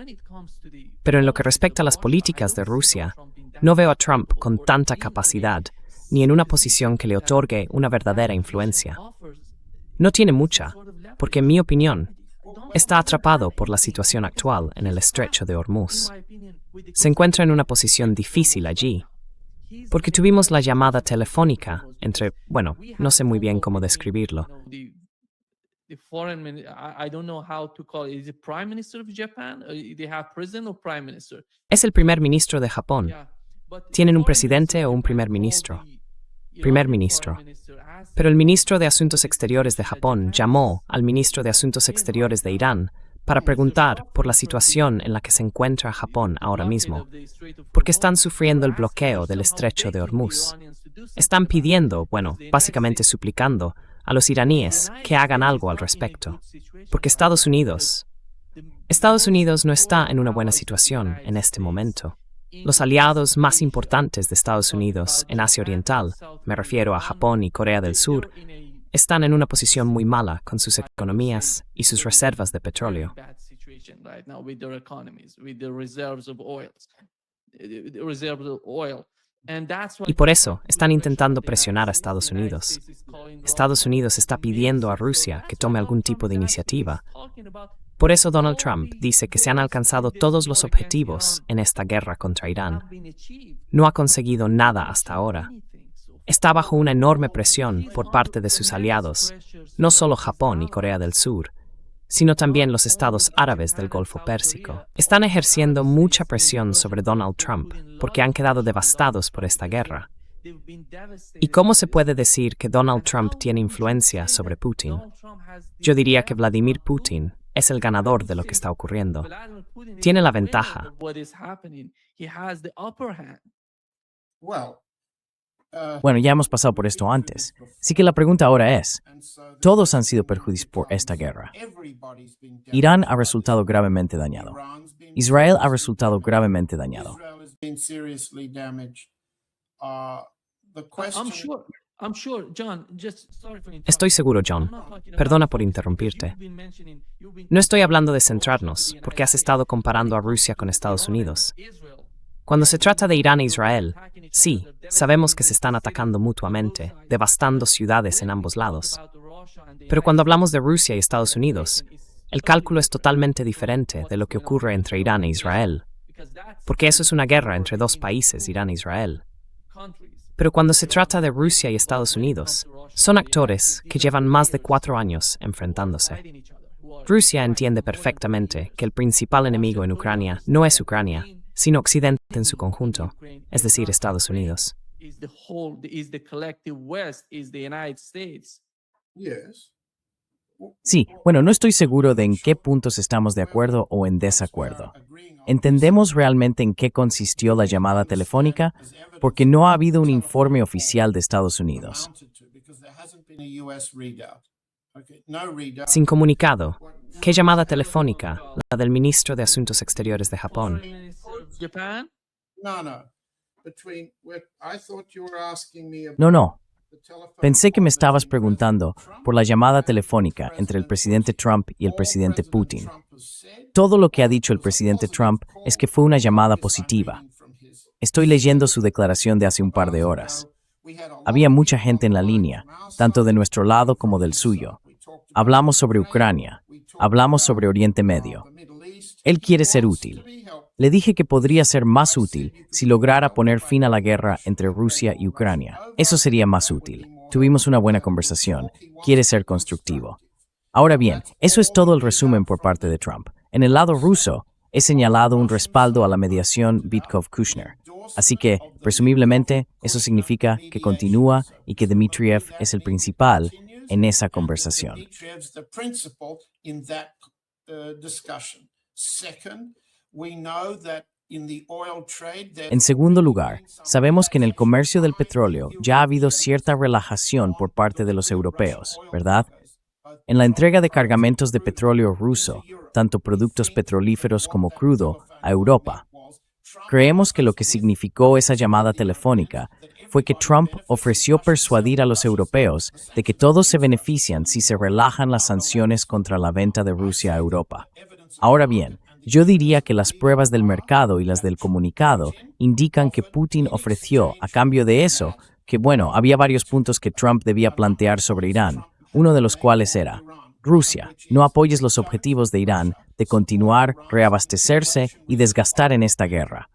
[SPEAKER 1] Pero en lo que respecta a las políticas de Rusia, no veo a Trump con tanta capacidad ni en una posición que le otorgue una verdadera influencia. No tiene mucha, porque en mi opinión, está atrapado por la situación actual en el estrecho de Hormuz. Se encuentra en una posición difícil allí, porque tuvimos la llamada telefónica entre, bueno, no sé muy bien cómo describirlo.
[SPEAKER 3] The foreign I don't know how to call it. Is it Prime Minister of Japan? They have president or Prime Minister?
[SPEAKER 1] Es el primer ministro de Japón.
[SPEAKER 3] Yeah, but
[SPEAKER 1] ¿Tienen un
[SPEAKER 3] the foreign
[SPEAKER 1] presidente
[SPEAKER 3] minister
[SPEAKER 1] o
[SPEAKER 3] of
[SPEAKER 1] un primer
[SPEAKER 3] Japan
[SPEAKER 1] ministro?
[SPEAKER 3] called the
[SPEAKER 1] Primer
[SPEAKER 3] Iranian
[SPEAKER 1] ministro.
[SPEAKER 3] foreign minister, asked
[SPEAKER 1] Pero el ministro de Asuntos Exteriores de Japón llamó al ministro de Asuntos Exteriores de Irán para preguntar por la situación en la que se encuentra Japón ahora mismo, porque están sufriendo el bloqueo del estrecho de Hormuz. Están pidiendo, bueno, básicamente suplicando a los iraníes que hagan algo al respecto, porque Estados Unidos no está en una buena situación en este momento. Los aliados más importantes de Estados Unidos en Asia Oriental, me refiero a Japón y Corea del Sur, están en una posición muy mala con sus economías y sus reservas de petróleo. Y por eso están intentando presionar a Estados Unidos. Estados Unidos está pidiendo a Rusia que tome algún tipo de iniciativa. Por eso Donald Trump dice que se han alcanzado todos los objetivos en esta guerra contra Irán. No ha conseguido nada hasta ahora. Está bajo una enorme presión por parte de sus aliados, no solo Japón y Corea del Sur, sino también los estados árabes del Golfo Pérsico. Están ejerciendo mucha presión sobre Donald Trump porque han quedado devastados por esta guerra. ¿Y cómo se puede decir que Donald Trump tiene influencia sobre Putin? Yo diría que Vladimir Putin es el ganador de lo que está ocurriendo. Tiene la ventaja.
[SPEAKER 2] Bueno, ya hemos pasado por esto antes. Así que la pregunta ahora es, todos han sido perjudicados por esta guerra. Irán ha resultado gravemente dañado. Israel ha resultado gravemente dañado.
[SPEAKER 1] Estoy seguro, John. Perdona por interrumpirte. No estoy hablando de centrarnos, porque has estado comparando a Rusia con Estados Unidos. Cuando se trata de Irán e Israel, sí, sabemos que se están atacando mutuamente, devastando ciudades en ambos lados. Pero cuando hablamos de Rusia y Estados Unidos, el cálculo es totalmente diferente de lo que ocurre entre Irán e Israel, porque eso es una guerra entre dos países, Irán e Israel. Pero cuando se trata de Rusia y Estados Unidos, son actores que llevan más de 4 años enfrentándose. Rusia entiende perfectamente que el principal enemigo en Ucrania no es Ucrania, sino Occidente en su conjunto, es decir, Estados Unidos.
[SPEAKER 2] Sí, bueno, no estoy seguro de en qué puntos estamos de acuerdo o en desacuerdo. ¿Entendemos realmente en qué consistió la llamada telefónica? Porque no ha habido un informe oficial de Estados Unidos.
[SPEAKER 1] Sin comunicado, ¿qué llamada telefónica? La del ministro de Asuntos Exteriores de Japón.
[SPEAKER 2] No. Pensé que me estabas preguntando por la llamada telefónica entre el presidente Trump y el presidente Putin. Todo lo que ha dicho el presidente Trump es que fue una llamada positiva. Estoy leyendo su declaración de hace un par de horas. Había mucha gente en la línea, tanto de nuestro lado como del suyo. Hablamos sobre Ucrania, hablamos sobre Oriente Medio. Él quiere ser útil. Le dije que podría ser más útil si lograra poner fin a la guerra entre Rusia y Ucrania. Eso sería más útil. Tuvimos una buena conversación. Quiere ser constructivo. Ahora bien, eso es todo el resumen por parte de Trump. En el lado ruso, he señalado un respaldo a la mediación Vitkov-Kushner. Así que, presumiblemente, eso significa que continúa y que Dmitriev es el principal en esa conversación. En segundo lugar, sabemos que en el comercio del petróleo ya ha habido cierta relajación por parte de los europeos, ¿verdad? En la entrega de cargamentos de petróleo ruso, tanto productos petrolíferos como crudo, a Europa. Creemos que lo que significó esa llamada telefónica fue que Trump ofreció persuadir a los europeos de que todos se benefician si se relajan las sanciones contra la venta de Rusia a Europa. Ahora bien, yo diría que las pruebas del mercado y las del comunicado indican que Putin ofreció, a cambio de eso, que había varios puntos que Trump debía plantear sobre Irán, uno de los cuales era: Rusia, no apoyes los objetivos de Irán de continuar, reabastecerse y desgastar en esta guerra.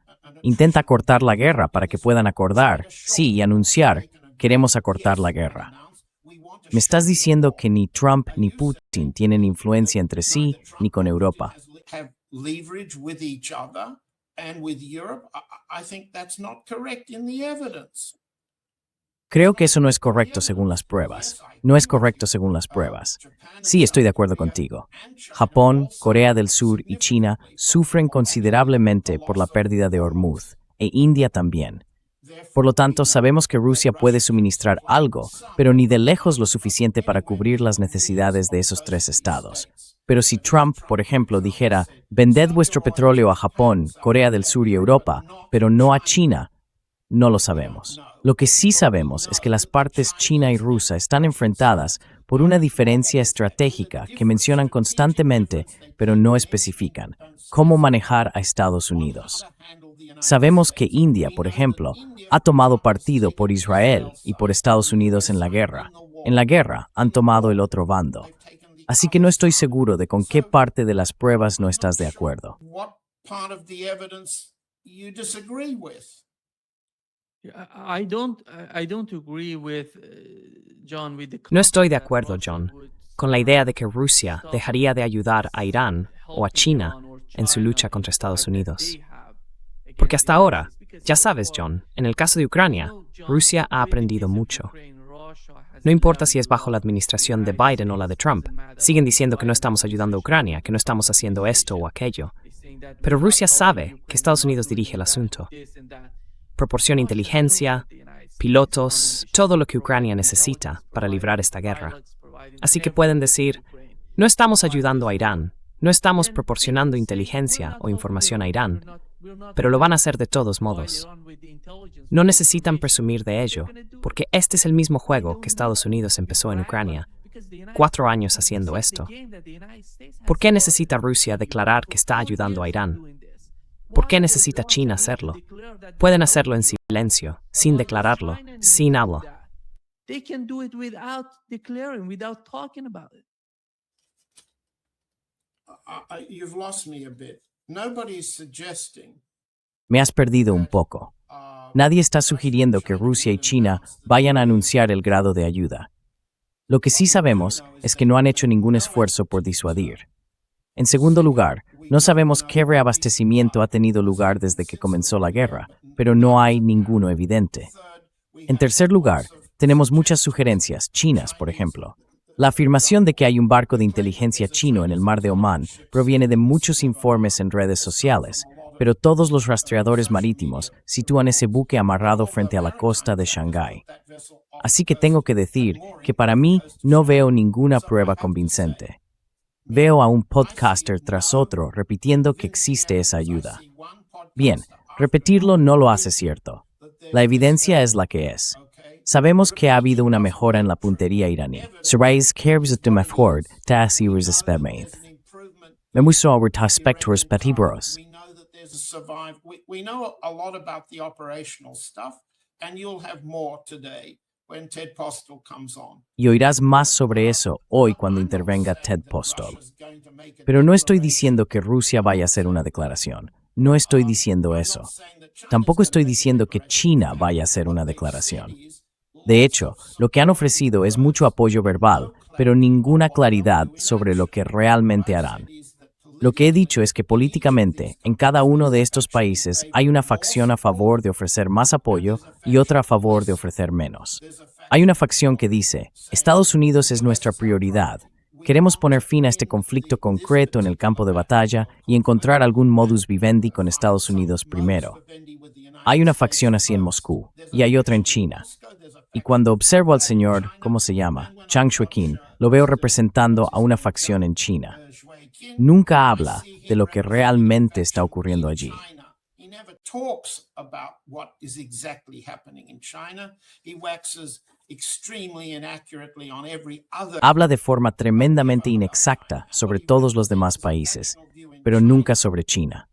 [SPEAKER 2] Intenta cortar la guerra para que puedan acordar, sí, y anunciar, queremos acortar la guerra. Me estás diciendo que ni Trump ni Putin tienen influencia entre sí ni con Europa.
[SPEAKER 4] Have leverage with each other and with Europe. I think that's not correct in the evidence.
[SPEAKER 2] Creo que eso no es correcto según las pruebas. No es correcto según las pruebas. Sí, estoy de acuerdo contigo. Japón, Corea del Sur y China sufren considerablemente por la pérdida de Hormuz, e India también. Por lo tanto, sabemos que Rusia puede suministrar algo, pero ni de lejos lo suficiente para cubrir las necesidades de esos tres estados. Pero si Trump, por ejemplo, dijera: vended vuestro petróleo a Japón, Corea del Sur y Europa, pero no a China, no lo sabemos. Lo que sí sabemos es que las partes china y rusa están enfrentadas por una diferencia estratégica que mencionan constantemente, pero no especifican: cómo manejar a Estados Unidos. Sabemos que India, por ejemplo, ha tomado partido por Israel y por Estados Unidos en la guerra. En la guerra han tomado el otro bando. Así que no estoy seguro de con qué parte de las pruebas no estás de acuerdo.
[SPEAKER 4] What part of the evidence you disagree with?
[SPEAKER 3] I don't agree with John with the
[SPEAKER 1] No estoy de
[SPEAKER 3] concept that
[SPEAKER 1] acuerdo,
[SPEAKER 3] Russia
[SPEAKER 1] John,
[SPEAKER 3] would
[SPEAKER 1] con la idea de que Rusia dejaría de ayudar a Irán o a China en su lucha contra Estados Unidos. Porque hasta ahora, ya sabes, John, en el caso de Ucrania, Rusia ha aprendido mucho. No importa si es bajo la administración de Biden o la de Trump, siguen diciendo que no estamos ayudando a Ucrania, que no estamos haciendo esto o aquello. Pero Rusia sabe que Estados Unidos dirige el asunto. Proporciona inteligencia, pilotos, todo lo que Ucrania necesita para librar esta guerra. Así que pueden decir: no estamos ayudando a Irán, no estamos proporcionando inteligencia o información a Irán, pero lo van a hacer de todos modos. No necesitan presumir de ello, porque este es el mismo juego que Estados Unidos empezó en Ucrania, 4 años haciendo esto. ¿Por qué necesita Rusia declarar que está ayudando a Irán? ¿Por qué necesita China hacerlo? Pueden hacerlo en silencio, sin declararlo, sin habla.
[SPEAKER 3] They can do it without declaring, without talking about it.
[SPEAKER 4] You've lost me a bit. Nobody's suggesting.
[SPEAKER 2] Me has perdido un poco. Nadie está sugiriendo que Rusia y China vayan a anunciar el grado de ayuda. Lo que sí sabemos es que no han hecho ningún esfuerzo por disuadir. En segundo lugar, no sabemos qué reabastecimiento ha tenido lugar desde que comenzó la guerra, pero no hay ninguno evidente. En tercer lugar, tenemos muchas sugerencias, chinas, por ejemplo. La afirmación de que hay un barco de inteligencia chino en el mar de Omán proviene de muchos informes en redes sociales, pero todos los rastreadores marítimos sitúan ese buque amarrado frente a la costa de Shanghái. Así que tengo que decir que para mí no veo ninguna prueba convincente. Veo a un podcaster tras otro repitiendo que existe esa ayuda. Bien, repetirlo no lo hace cierto. La evidencia es la que es. Sabemos que ha habido una mejora en la puntería iraní. Surprise cares de mejor tasi resespement. Me mucho a respectos patibros.
[SPEAKER 4] We know a lot about the operational stuff, and you'll have more today when Ted Postel comes on.
[SPEAKER 2] Y oirás más sobre eso hoy cuando intervenga Ted Postel. Pero no estoy diciendo que Rusia vaya a hacer una declaración. No estoy diciendo eso. Tampoco estoy diciendo que China vaya a hacer una declaración. De hecho, lo que han ofrecido es mucho apoyo verbal, pero ninguna claridad sobre lo que realmente harán. Lo que he dicho es que políticamente, en cada uno de estos países hay una facción a favor de ofrecer más apoyo y otra a favor de ofrecer menos. Hay una facción que dice: Estados Unidos es nuestra prioridad. Queremos poner fin a este conflicto concreto en el campo de batalla y encontrar algún modus vivendi con Estados Unidos primero. Hay una facción así en Moscú y hay otra en China. Y cuando observo al señor, ¿cómo se llama?, Chiang Kai-shek, lo veo representando a una facción en China. Nunca habla de lo que realmente está ocurriendo allí.
[SPEAKER 4] He never talks about what is exactly happening in China. He waxes extremely inaccurately on every other.
[SPEAKER 2] Habla de forma tremendamente inexacta sobre todos los demás países, pero nunca sobre China.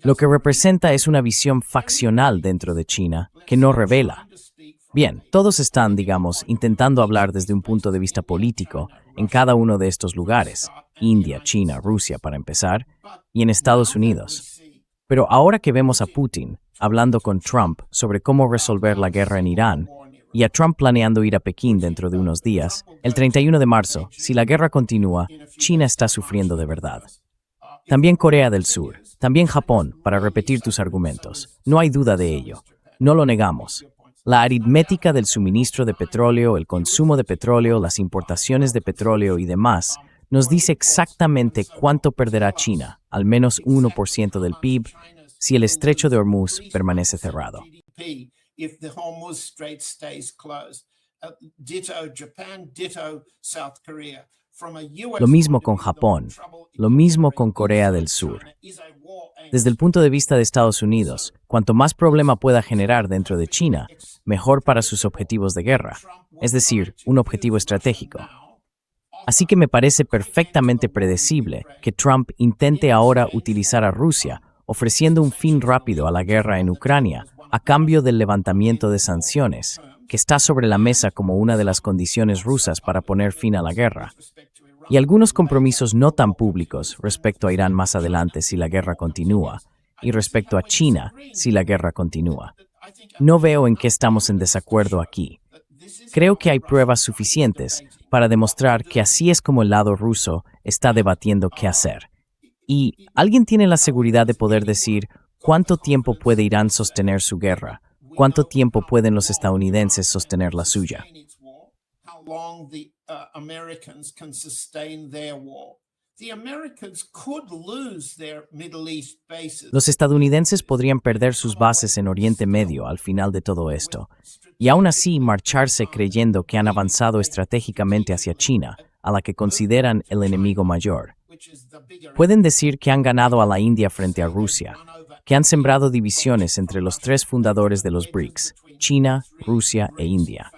[SPEAKER 2] Lo que representa es una visión faccional dentro de China que no revela. Bien, todos están, digamos, intentando hablar desde un punto de vista político en cada uno de estos lugares, India, China, Rusia, para empezar, y en Estados Unidos. Pero ahora que vemos a Putin hablando con Trump sobre cómo resolver la guerra en Irán, y a Trump planeando ir a Pekín dentro de unos días, el 31 de marzo, si la guerra continúa, China está sufriendo de verdad. También Corea del Sur, también Japón, para repetir tus argumentos. No hay duda de ello. No lo negamos. La aritmética del suministro de petróleo, el consumo de petróleo, las importaciones de petróleo y demás, nos dice exactamente cuánto perderá China, al menos 1% del PIB, si el estrecho de Hormuz permanece cerrado.
[SPEAKER 4] If the Hormuz Strait stays closed. Ditto Japan, ditto South Korea.
[SPEAKER 2] Lo mismo con Japón, lo mismo con Corea del Sur. Desde el punto de vista de Estados Unidos, cuanto más problema pueda generar dentro de China, mejor para sus objetivos de guerra, es decir, un objetivo estratégico. Así que me parece perfectamente predecible que Trump intente ahora utilizar a Rusia, ofreciendo un fin rápido a la guerra en Ucrania, a cambio del levantamiento de sanciones, que está sobre la mesa como una de las condiciones rusas para poner fin a la guerra, y algunos compromisos no tan públicos respecto a Irán más adelante si la guerra continúa, y respecto a China si la guerra continúa. No veo en qué estamos en desacuerdo aquí. Creo que hay pruebas suficientes para demostrar que así es como el lado ruso está debatiendo qué hacer. Y ¿alguien tiene la seguridad de poder decir cuánto tiempo puede Irán sostener su guerra? ¿Cuánto tiempo pueden los estadounidenses sostener la suya? Los estadounidenses podrían perder sus bases en Oriente Medio al final de todo esto, y aún así marcharse creyendo que han avanzado estratégicamente hacia China, a la que consideran el enemigo mayor. Pueden decir que han ganado a la India frente a Rusia, que han sembrado divisiones entre los tres fundadores de los BRICS, China, Rusia e India.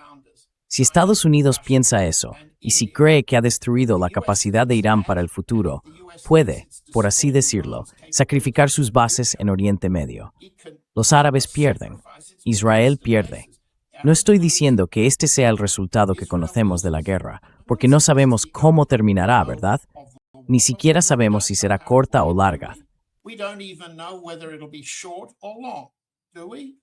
[SPEAKER 2] Si Estados Unidos piensa eso, y si cree que ha destruido la capacidad de Irán para el futuro, puede, por así decirlo, sacrificar sus bases en Oriente Medio. Los árabes pierden, Israel pierde. No estoy diciendo que este sea el resultado que conocemos de la guerra, porque no sabemos cómo terminará, ¿verdad? Ni siquiera sabemos si será corta o larga.
[SPEAKER 4] We don't even know whether it'll be short or long, do we?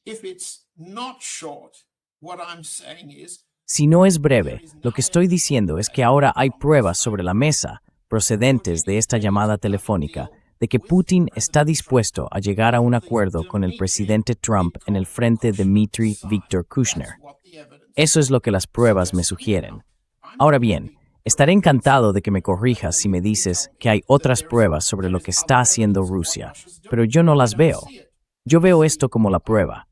[SPEAKER 4] If it's not short, what I'm saying is,
[SPEAKER 2] si no es breve, lo que estoy diciendo es que ahora hay pruebas sobre la mesa, procedentes de esta llamada telefónica, de que Putin está dispuesto a llegar a un acuerdo con el presidente Trump en el frente de Dmitry Viktor Kushner. Eso es lo que las pruebas me sugieren. Ahora bien, estaré encantado de que me corrijas si me dices que hay otras pruebas sobre lo que está haciendo Rusia, pero yo no las veo. Yo veo esto como la prueba.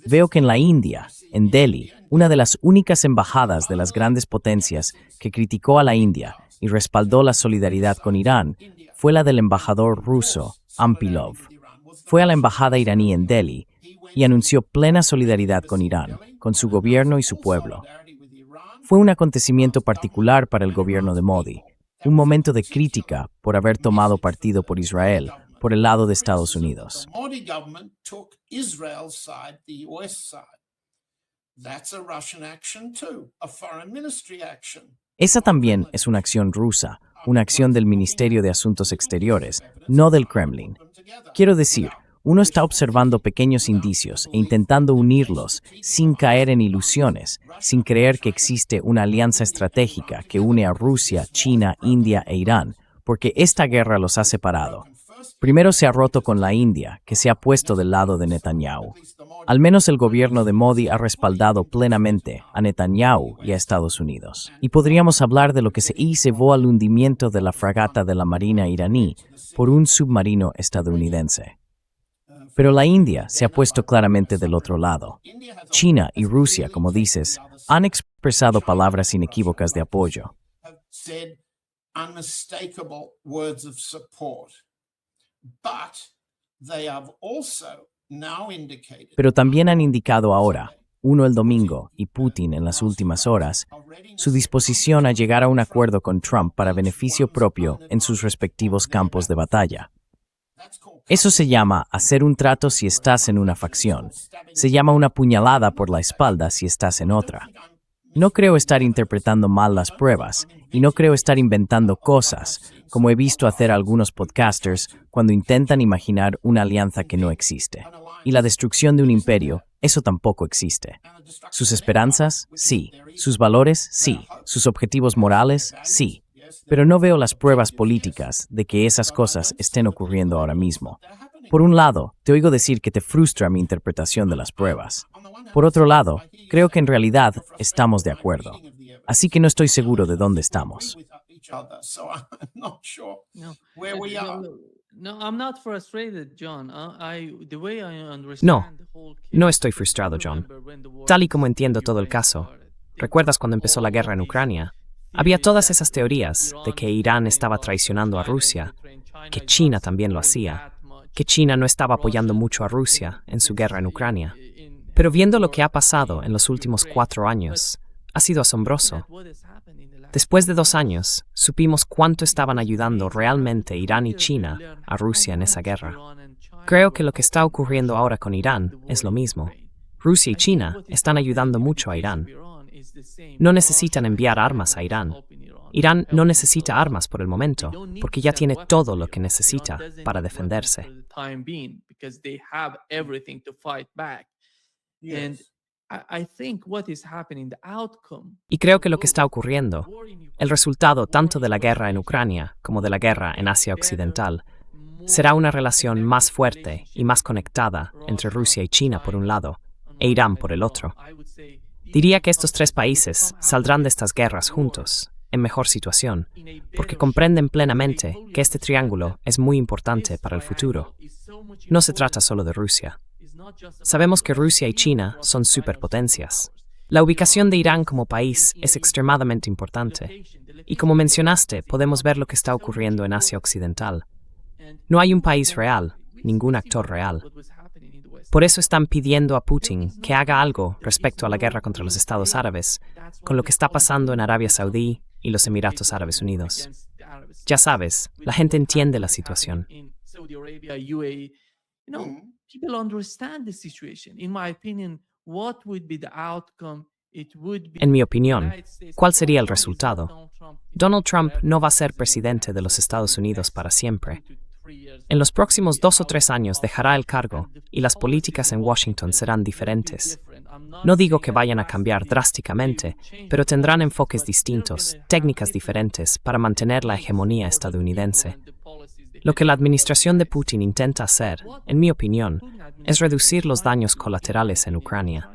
[SPEAKER 2] Veo que en la India, en Delhi, una de las únicas embajadas de las grandes potencias que criticó a la India y respaldó la solidaridad con Irán fue la del embajador ruso, Ampilov. Fue a la embajada iraní en Delhi y anunció plena solidaridad con Irán, con su gobierno y su pueblo. Fue un acontecimiento particular para el gobierno de Modi, un momento de crítica por haber tomado partido por Israel, por el lado de Estados Unidos. Esa también es una acción rusa, una acción del Ministerio de Asuntos Exteriores, no del Kremlin. Quiero decir, uno está observando pequeños indicios e intentando unirlos sin caer en ilusiones, sin creer que existe una alianza estratégica que une a Rusia, China, India e Irán, porque esta guerra los ha separado. Primero se ha roto con la India, que se ha puesto del lado de Netanyahu. Al menos el gobierno de Modi ha respaldado plenamente a Netanyahu y a Estados Unidos. Y podríamos hablar de lo que se llevó al hundimiento de la fragata de la Marina iraní por un submarino estadounidense. Pero la India se ha puesto claramente del otro lado. China y Rusia, como dices, han expresado palabras inequívocas de apoyo.
[SPEAKER 4] They have also now indicated,
[SPEAKER 2] Pero también han indicado ahora, uno el domingo y Putin en las últimas horas, su disposición a llegar a un acuerdo con Trump para beneficio propio en sus respectivos campos de batalla. Eso se llama hacer un trato si estás en una facción. Se llama una puñalada por la espalda si estás en otra. No creo estar interpretando mal las pruebas y no creo estar inventando cosas, como he visto hacer algunos podcasters cuando intentan imaginar una alianza que no existe. Y la destrucción de un imperio, eso tampoco existe. Sus esperanzas, sí. Sus valores, sí. Sus objetivos morales, sí. Pero no veo las pruebas políticas de que esas cosas estén ocurriendo ahora mismo. Por un lado, te oigo decir que te frustra mi interpretación de las pruebas. Por otro lado, creo que en realidad estamos de acuerdo. Así que no estoy seguro de dónde estamos.
[SPEAKER 4] so I'm not sure
[SPEAKER 3] No,
[SPEAKER 4] where we are.
[SPEAKER 3] no, I'm not frustrated, John. The way I
[SPEAKER 1] No,
[SPEAKER 3] understand the whole case,
[SPEAKER 1] no estoy frustrado, John. Tal y como entiendo todo el caso. ¿Recuerdas cuando empezó la guerra en Ucrania? Había todas esas teorías de que Irán estaba traicionando a Rusia, que China también lo hacía, que China no estaba apoyando mucho a Rusia en su guerra en Ucrania. Pero viendo lo que ha pasado en los últimos 4 años, ha sido asombroso. Después de 2 años, supimos cuánto estaban ayudando realmente Irán y China a Rusia en esa guerra. Creo que lo que está ocurriendo ahora con Irán es lo mismo. Rusia y China están ayudando mucho a Irán. No necesitan enviar armas a Irán. Irán no necesita armas por el momento, porque ya tiene todo lo que necesita para defenderse. Y creo que lo que está ocurriendo, el resultado tanto de la guerra en Ucrania como de la guerra en Asia Occidental, será una relación más fuerte y más conectada entre Rusia y China por un lado, e Irán por el otro. Diría que estos 3 países saldrán de estas guerras juntos, en mejor situación, porque comprenden plenamente que este triángulo es muy importante para el futuro. No se trata solo de Rusia. Sabemos que Rusia y China son superpotencias. La ubicación de Irán como país es extremadamente importante. Y como mencionaste, podemos ver lo que está ocurriendo en Asia Occidental. No hay un país real, ningún actor real. Por eso están pidiendo a Putin que haga algo respecto a la guerra contra los Estados Árabes, con lo que está pasando en Arabia Saudí y los Emiratos Árabes Unidos. Ya sabes, la gente entiende la situación.
[SPEAKER 3] People understand the situation. In my opinion, what would be the outcome? It would be
[SPEAKER 1] En mi opinión, ¿cuál sería el resultado? Donald Trump no va a ser presidente de los Estados Unidos para siempre. En los próximos 2 o 3 años dejará el cargo y las políticas en Washington serán diferentes. No digo que vayan a cambiar drásticamente, pero tendrán enfoques distintos, técnicas diferentes para mantener la hegemonía estadounidense. Lo que la administración de Putin intenta hacer, en mi opinión, es reducir los daños colaterales en Ucrania.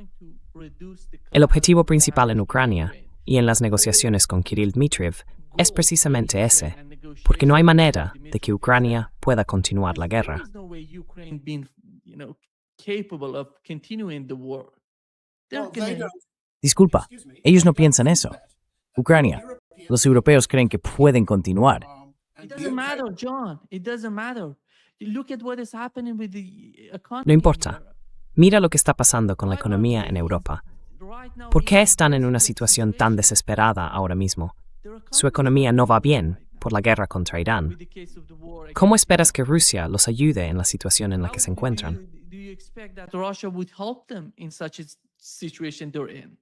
[SPEAKER 1] El objetivo principal en Ucrania, y en las negociaciones con Kirill Dmitriev, es precisamente ese, porque no hay manera de que Ucrania pueda continuar la guerra.
[SPEAKER 4] Well, they don't-
[SPEAKER 2] Disculpa, ellos no piensan eso. Ucrania, los europeos creen que pueden continuar.
[SPEAKER 3] It doesn't matter, John. It doesn't matter. Look at what is happening with the economy.
[SPEAKER 1] No importa. Mira lo que está pasando con la economía en Europa. ¿Por qué están en una situación tan desesperada ahora mismo? Su economía no va bien por la guerra contra Irán. ¿Cómo esperas que Rusia los ayude en la situación en la que se encuentran?
[SPEAKER 3] Do you expect that Russia would help them in such a situation they're in?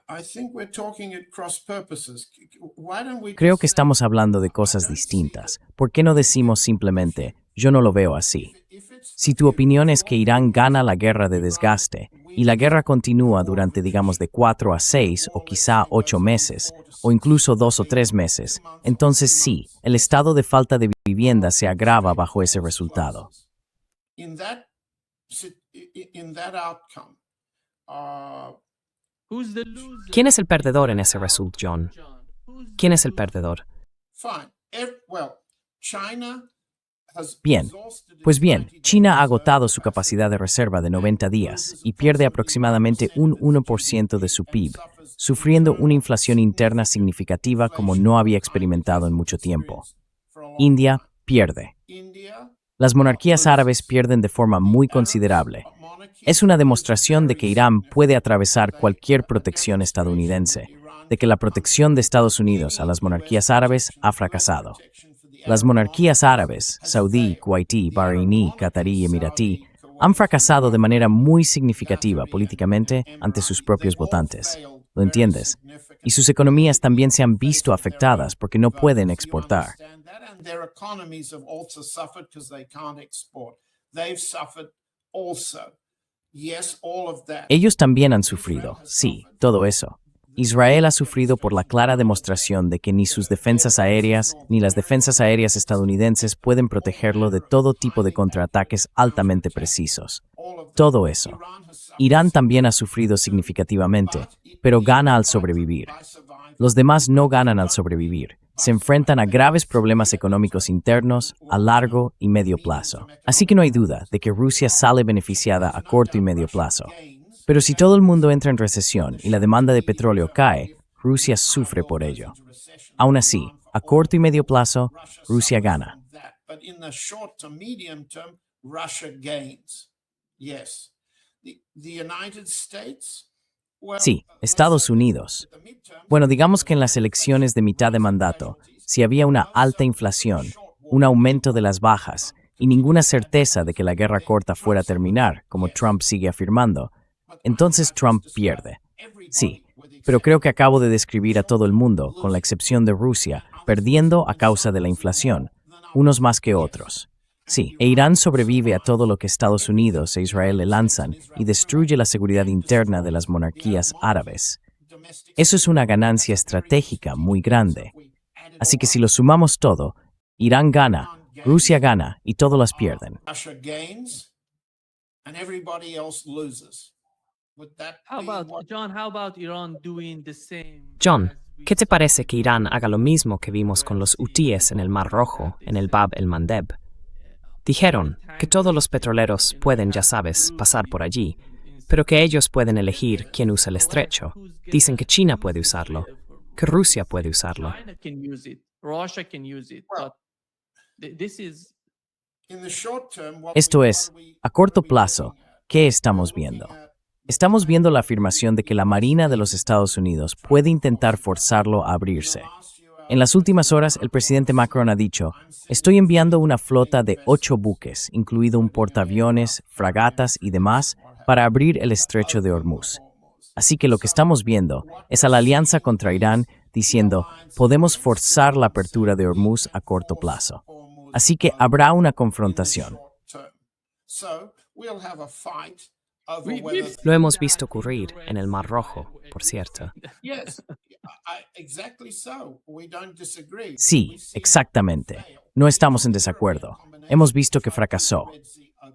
[SPEAKER 4] I think we're talking at cross purposes. Why don't we
[SPEAKER 2] Creo
[SPEAKER 4] just
[SPEAKER 2] que
[SPEAKER 4] say-
[SPEAKER 2] estamos hablando de cosas distintas. ¿Por qué no decimos simplemente, yo no lo veo así?
[SPEAKER 4] if it's
[SPEAKER 2] Si tu opinión es que Irán gana la guerra de desgaste y la guerra continúa durante, digamos, de 4 a 6 o quizá 8 meses, o incluso 2 o 3 meses, entonces sí, el estado de falta de vivienda se agrava bajo ese resultado.
[SPEAKER 4] in that outcome,
[SPEAKER 3] Who's the loser?
[SPEAKER 1] ¿Quién es el perdedor en ese resultado, John? ¿Quién es el perdedor?
[SPEAKER 4] fine. Well, China has
[SPEAKER 2] Bien,
[SPEAKER 4] exhausted
[SPEAKER 2] pues
[SPEAKER 4] its
[SPEAKER 2] bien,
[SPEAKER 4] 90
[SPEAKER 2] China ha agotado su capacidad de reserva de 90 días y pierde aproximadamente un 1% de su PIB, sufriendo una inflación interna significativa como no había experimentado en mucho tiempo.
[SPEAKER 4] for a long
[SPEAKER 2] India pierde.
[SPEAKER 4] India
[SPEAKER 2] Las monarquías árabes pierden de forma muy considerable. Es una demostración de que Irán puede atravesar cualquier protección estadounidense, de que la protección de Estados Unidos a las monarquías árabes ha fracasado. Las monarquías árabes, saudí, kuwaití, bareiní, qatarí y emiratí, han fracasado de manera muy significativa políticamente ante sus propios votantes. ¿Lo entiendes? Y sus economías también se han visto afectadas porque no pueden exportar.
[SPEAKER 4] Their economies have also suffered because they can't export. They've suffered also. Yes, all of that.
[SPEAKER 2] Ellos también han sufrido, sí, todo eso. Israel ha sufrido por la clara demostración de que ni sus defensas aéreas ni las defensas aéreas estadounidenses pueden protegerlo de todo tipo de contraataques altamente precisos. Todo eso. Irán también ha sufrido significativamente, pero gana al sobrevivir. Los demás no ganan al sobrevivir. Se enfrentan a graves problemas económicos internos a largo y medio plazo. Así que no hay duda de que Rusia sale beneficiada a corto y medio plazo. Pero si todo el mundo entra en recesión y la demanda de petróleo cae, Rusia sufre por ello. Aún así, a corto y medio plazo, Rusia gana.
[SPEAKER 4] But in the short to medium term, Russia gains. Yes. The United States.
[SPEAKER 2] Sí, Estados Unidos. Bueno, digamos que en las elecciones de mitad de mandato, si había una alta inflación, un aumento de las bajas y ninguna certeza de que la guerra corta fuera a terminar, como Trump sigue afirmando, entonces Trump pierde. Sí, pero creo que acabo de describir a todo el mundo, con la excepción de Rusia, perdiendo a causa de la inflación, unos más que otros. Sí, e Irán sobrevive a todo lo que Estados Unidos e Israel le lanzan y destruye la seguridad interna de las monarquías árabes. Eso es una ganancia estratégica muy grande. Así que si lo sumamos todo, Irán gana, Rusia gana y todos las pierden.
[SPEAKER 4] Russia gains and everybody else loses. Would that
[SPEAKER 3] How
[SPEAKER 4] be
[SPEAKER 3] about,
[SPEAKER 4] what
[SPEAKER 3] John, how about Iran doing the same?
[SPEAKER 1] John,
[SPEAKER 3] as we
[SPEAKER 1] ¿qué te parece que Irán haga lo mismo que vimos con los hutíes en el Mar Rojo, en el Bab el Mandeb? Dijeron que todos los petroleros pueden, ya sabes, pasar por allí, pero que ellos pueden elegir quién usa el estrecho. Dicen que China puede usarlo, que Rusia puede usarlo.
[SPEAKER 3] China can use it, Russia can use it, but this is
[SPEAKER 4] in the short term,
[SPEAKER 2] Esto es, a corto plazo, ¿qué estamos viendo? Estamos viendo la afirmación de que la Marina de los Estados Unidos puede intentar forzarlo a abrirse. En las últimas horas, el presidente Macron ha dicho, estoy enviando una flota de 8 buques, incluido un portaaviones, fragatas y demás, para abrir el estrecho de Hormuz. Así que lo que estamos viendo es a la alianza contra Irán diciendo, podemos forzar la apertura de Hormuz a corto plazo. Así que habrá una confrontación.
[SPEAKER 4] So we'll have a fight over
[SPEAKER 3] We-
[SPEAKER 4] whether
[SPEAKER 3] we've-
[SPEAKER 1] Lo hemos visto ocurrir en el Mar Rojo, por cierto.
[SPEAKER 4] yes, exactly so. We don't disagree.
[SPEAKER 2] Sí, exactamente. No estamos en desacuerdo. Hemos visto que fracasó.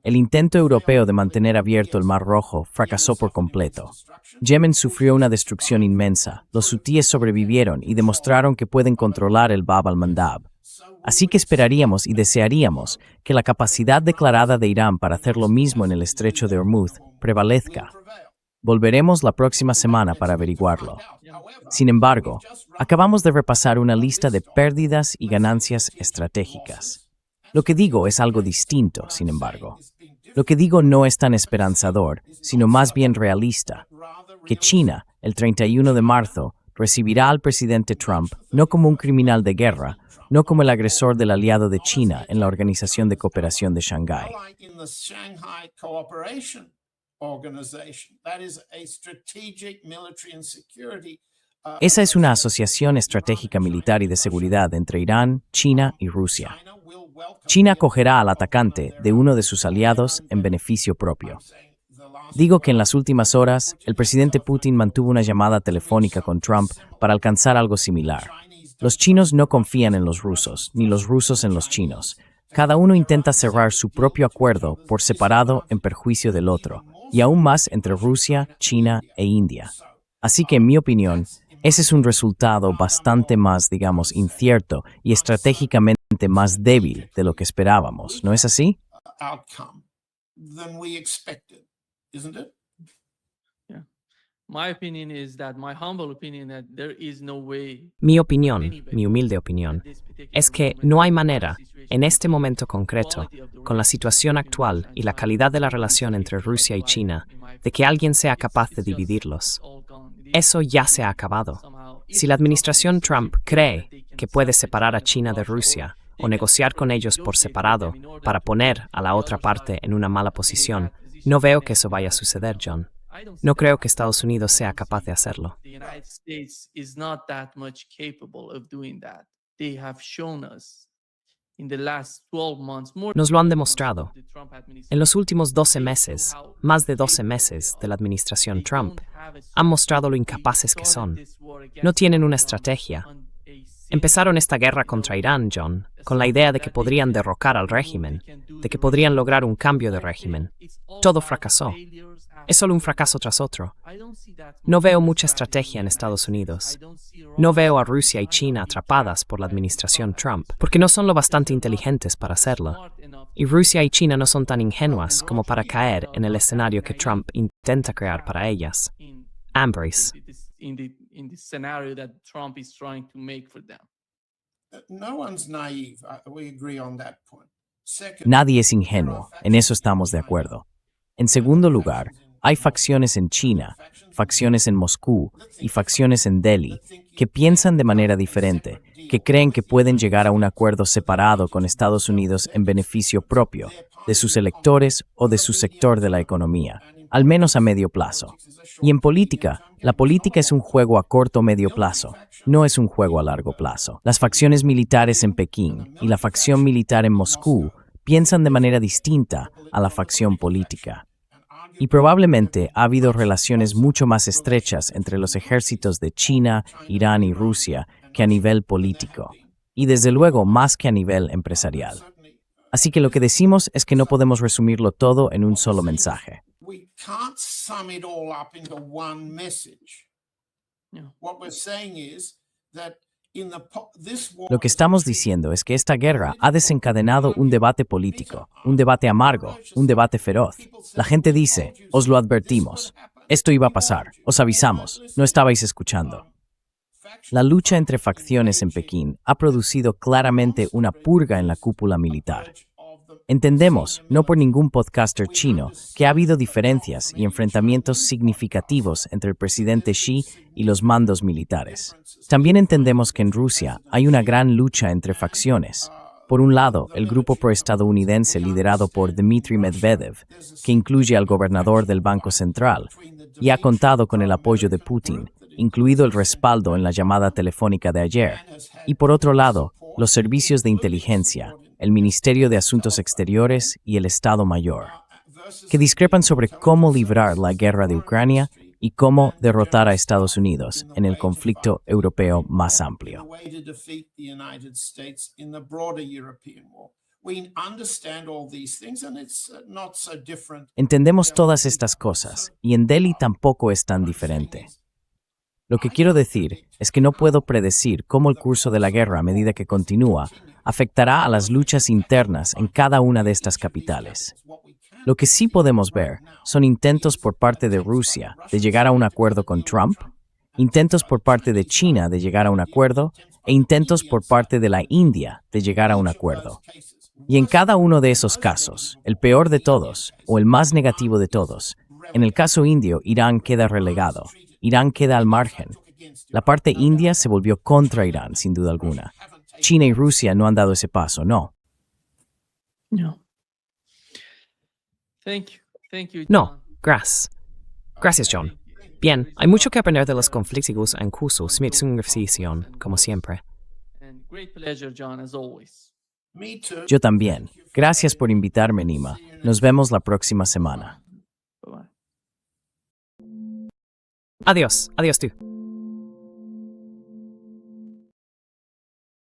[SPEAKER 2] El intento europeo de mantener abierto el Mar Rojo fracasó por completo. Yemen sufrió una destrucción inmensa. Los hutíes sobrevivieron y demostraron que pueden controlar el Bab al-Mandab. Así que esperaríamos y desearíamos que la capacidad declarada de Irán para hacer lo mismo en el estrecho de Hormuz prevalezca. Volveremos la próxima semana para averiguarlo. Sin embargo, acabamos de repasar una lista de pérdidas y ganancias estratégicas. Lo que digo es algo distinto, sin embargo. Lo que digo no es tan esperanzador, sino más bien realista. Que China, el 31 de marzo, recibirá al presidente Trump no como un criminal de guerra, no como el agresor del aliado de China en la Organización de Cooperación de Shanghái.
[SPEAKER 4] Like in the Shanghai Cooperation Organization, that is a strategic military and security.
[SPEAKER 2] Esa es una asociación estratégica militar y de seguridad entre Irán, China y Rusia.
[SPEAKER 4] China will welcome
[SPEAKER 2] China acogerá al atacante de uno de sus aliados en beneficio propio. Digo que en las últimas horas, el presidente Putin mantuvo una llamada telefónica con Trump para alcanzar algo similar. Los chinos no confían en los rusos, ni los rusos en los chinos. Cada uno intenta cerrar su propio acuerdo por separado en perjuicio del otro, y aún más entre Rusia, China e India. Así que, en mi opinión, ese es un resultado bastante más, digamos, incierto y estratégicamente más débil de lo que esperábamos, ¿no es así?
[SPEAKER 4] outcome than we expected, isn't it?
[SPEAKER 3] My opinion is that my humble opinion that there is no way
[SPEAKER 1] Mi opinión, mi humilde opinión, es que no hay manera, en este momento concreto, con la situación actual y la calidad de la relación entre Rusia y China, de que alguien sea capaz de dividirlos. Eso ya se ha acabado. Si la administración Trump cree que puede separar a China de Rusia o negociar con ellos por separado para poner a la otra parte en una mala posición, no veo que eso vaya a suceder, John. No creo que Estados Unidos sea capaz de hacerlo.
[SPEAKER 3] The United States is not that much capable of doing that. They have shown us in the last 12 months, more
[SPEAKER 1] Nos
[SPEAKER 3] than
[SPEAKER 1] lo han
[SPEAKER 3] 12 months
[SPEAKER 1] demostrado.
[SPEAKER 3] of the Trump administration.
[SPEAKER 1] En los últimos 12 meses, más de 12 meses de la administración Trump, han mostrado lo incapaces que son. No tienen una estrategia. Empezaron esta guerra contra Irán, John, con la idea de que podrían derrocar al régimen, de que podrían lograr un cambio de régimen. Todo fracasó. Es solo un fracaso tras otro. No veo mucha estrategia en Estados Unidos. No veo a Rusia y China atrapadas por la administración Trump, porque no son lo bastante inteligentes para hacerlo. Y Rusia y China no son tan ingenuas como para caer en el escenario que Trump intenta crear para ellas. Ambrose.
[SPEAKER 3] In the scenario that Trump is trying to make for them.
[SPEAKER 4] No one's naive. We agree on that point. Second,
[SPEAKER 2] Nadie es ingenuo, en eso estamos de acuerdo. En segundo lugar, hay facciones en China, facciones en Moscú y facciones en Delhi que piensan de manera diferente, que creen que pueden llegar a un acuerdo separado con Estados Unidos en beneficio propio, de sus electores o de su sector de la economía, al menos a medio plazo. Y en política, la política es un juego a corto o medio plazo, no es un juego a largo plazo. Las facciones militares en Pekín y la facción militar en Moscú piensan de manera distinta a la facción política. Y probablemente ha habido relaciones mucho más estrechas entre los ejércitos de China, Irán y Rusia que a nivel político, y desde luego más que a nivel empresarial. Así que lo que decimos es que no podemos resumirlo todo en un solo mensaje.
[SPEAKER 4] we can't sum it all up into one message.
[SPEAKER 3] Yeah.
[SPEAKER 4] What we're saying is that in this war,
[SPEAKER 2] Lo que estamos diciendo es que esta guerra ha desencadenado un debate político, un debate amargo, un debate feroz. La gente dice, os lo advertimos, esto iba a pasar, os avisamos, no estabais escuchando. La lucha entre facciones en Pekín ha producido claramente una purga en la cúpula militar. Entendemos, no por ningún podcaster chino, que ha habido diferencias y enfrentamientos significativos entre el presidente Xi y los mandos militares. También entendemos que en Rusia hay una gran lucha entre facciones. Por un lado, el grupo proestadounidense liderado por Dmitry Medvedev, que incluye al gobernador del Banco Central, y ha contado con el apoyo de Putin, incluido el respaldo en la llamada telefónica de ayer. Y por otro lado, los servicios de inteligencia, el Ministerio de Asuntos Exteriores y el Estado Mayor, que discrepan sobre cómo librar la guerra de Ucrania y cómo derrotar a Estados Unidos en el conflicto europeo más amplio.
[SPEAKER 4] way to defeat the United States in the broader European war. We understand all these things, and it's not so different.
[SPEAKER 2] Entendemos todas estas cosas, y en Delhi tampoco es tan diferente. Lo que quiero decir es que no puedo predecir cómo el curso de la guerra a medida que continúa afectará a las luchas internas en cada una de estas capitales. Lo que sí podemos ver son intentos por parte de Rusia de llegar a un acuerdo con Trump, intentos por parte de China de llegar a un acuerdo e intentos por parte de la India de llegar a un acuerdo. Y en cada uno de esos casos, el peor de todos o el más negativo de todos, en el caso indio, Irán queda relegado, Irán queda al margen. La parte india se volvió contra Irán, sin duda alguna. China y Rusia no han dado ese paso, no.
[SPEAKER 3] No. Thank you.
[SPEAKER 1] No,
[SPEAKER 3] John.
[SPEAKER 1] gracias. Gracias, John. Bien, hay mucho que aprender de los conflictos en curso, Smith como siempre.
[SPEAKER 3] And great pleasure, John, as always.
[SPEAKER 4] Me too.
[SPEAKER 2] Yo también. Gracias por invitarme, Nima. Nos vemos la próxima semana.
[SPEAKER 3] Bye-bye.
[SPEAKER 1] Adiós, adiós tú.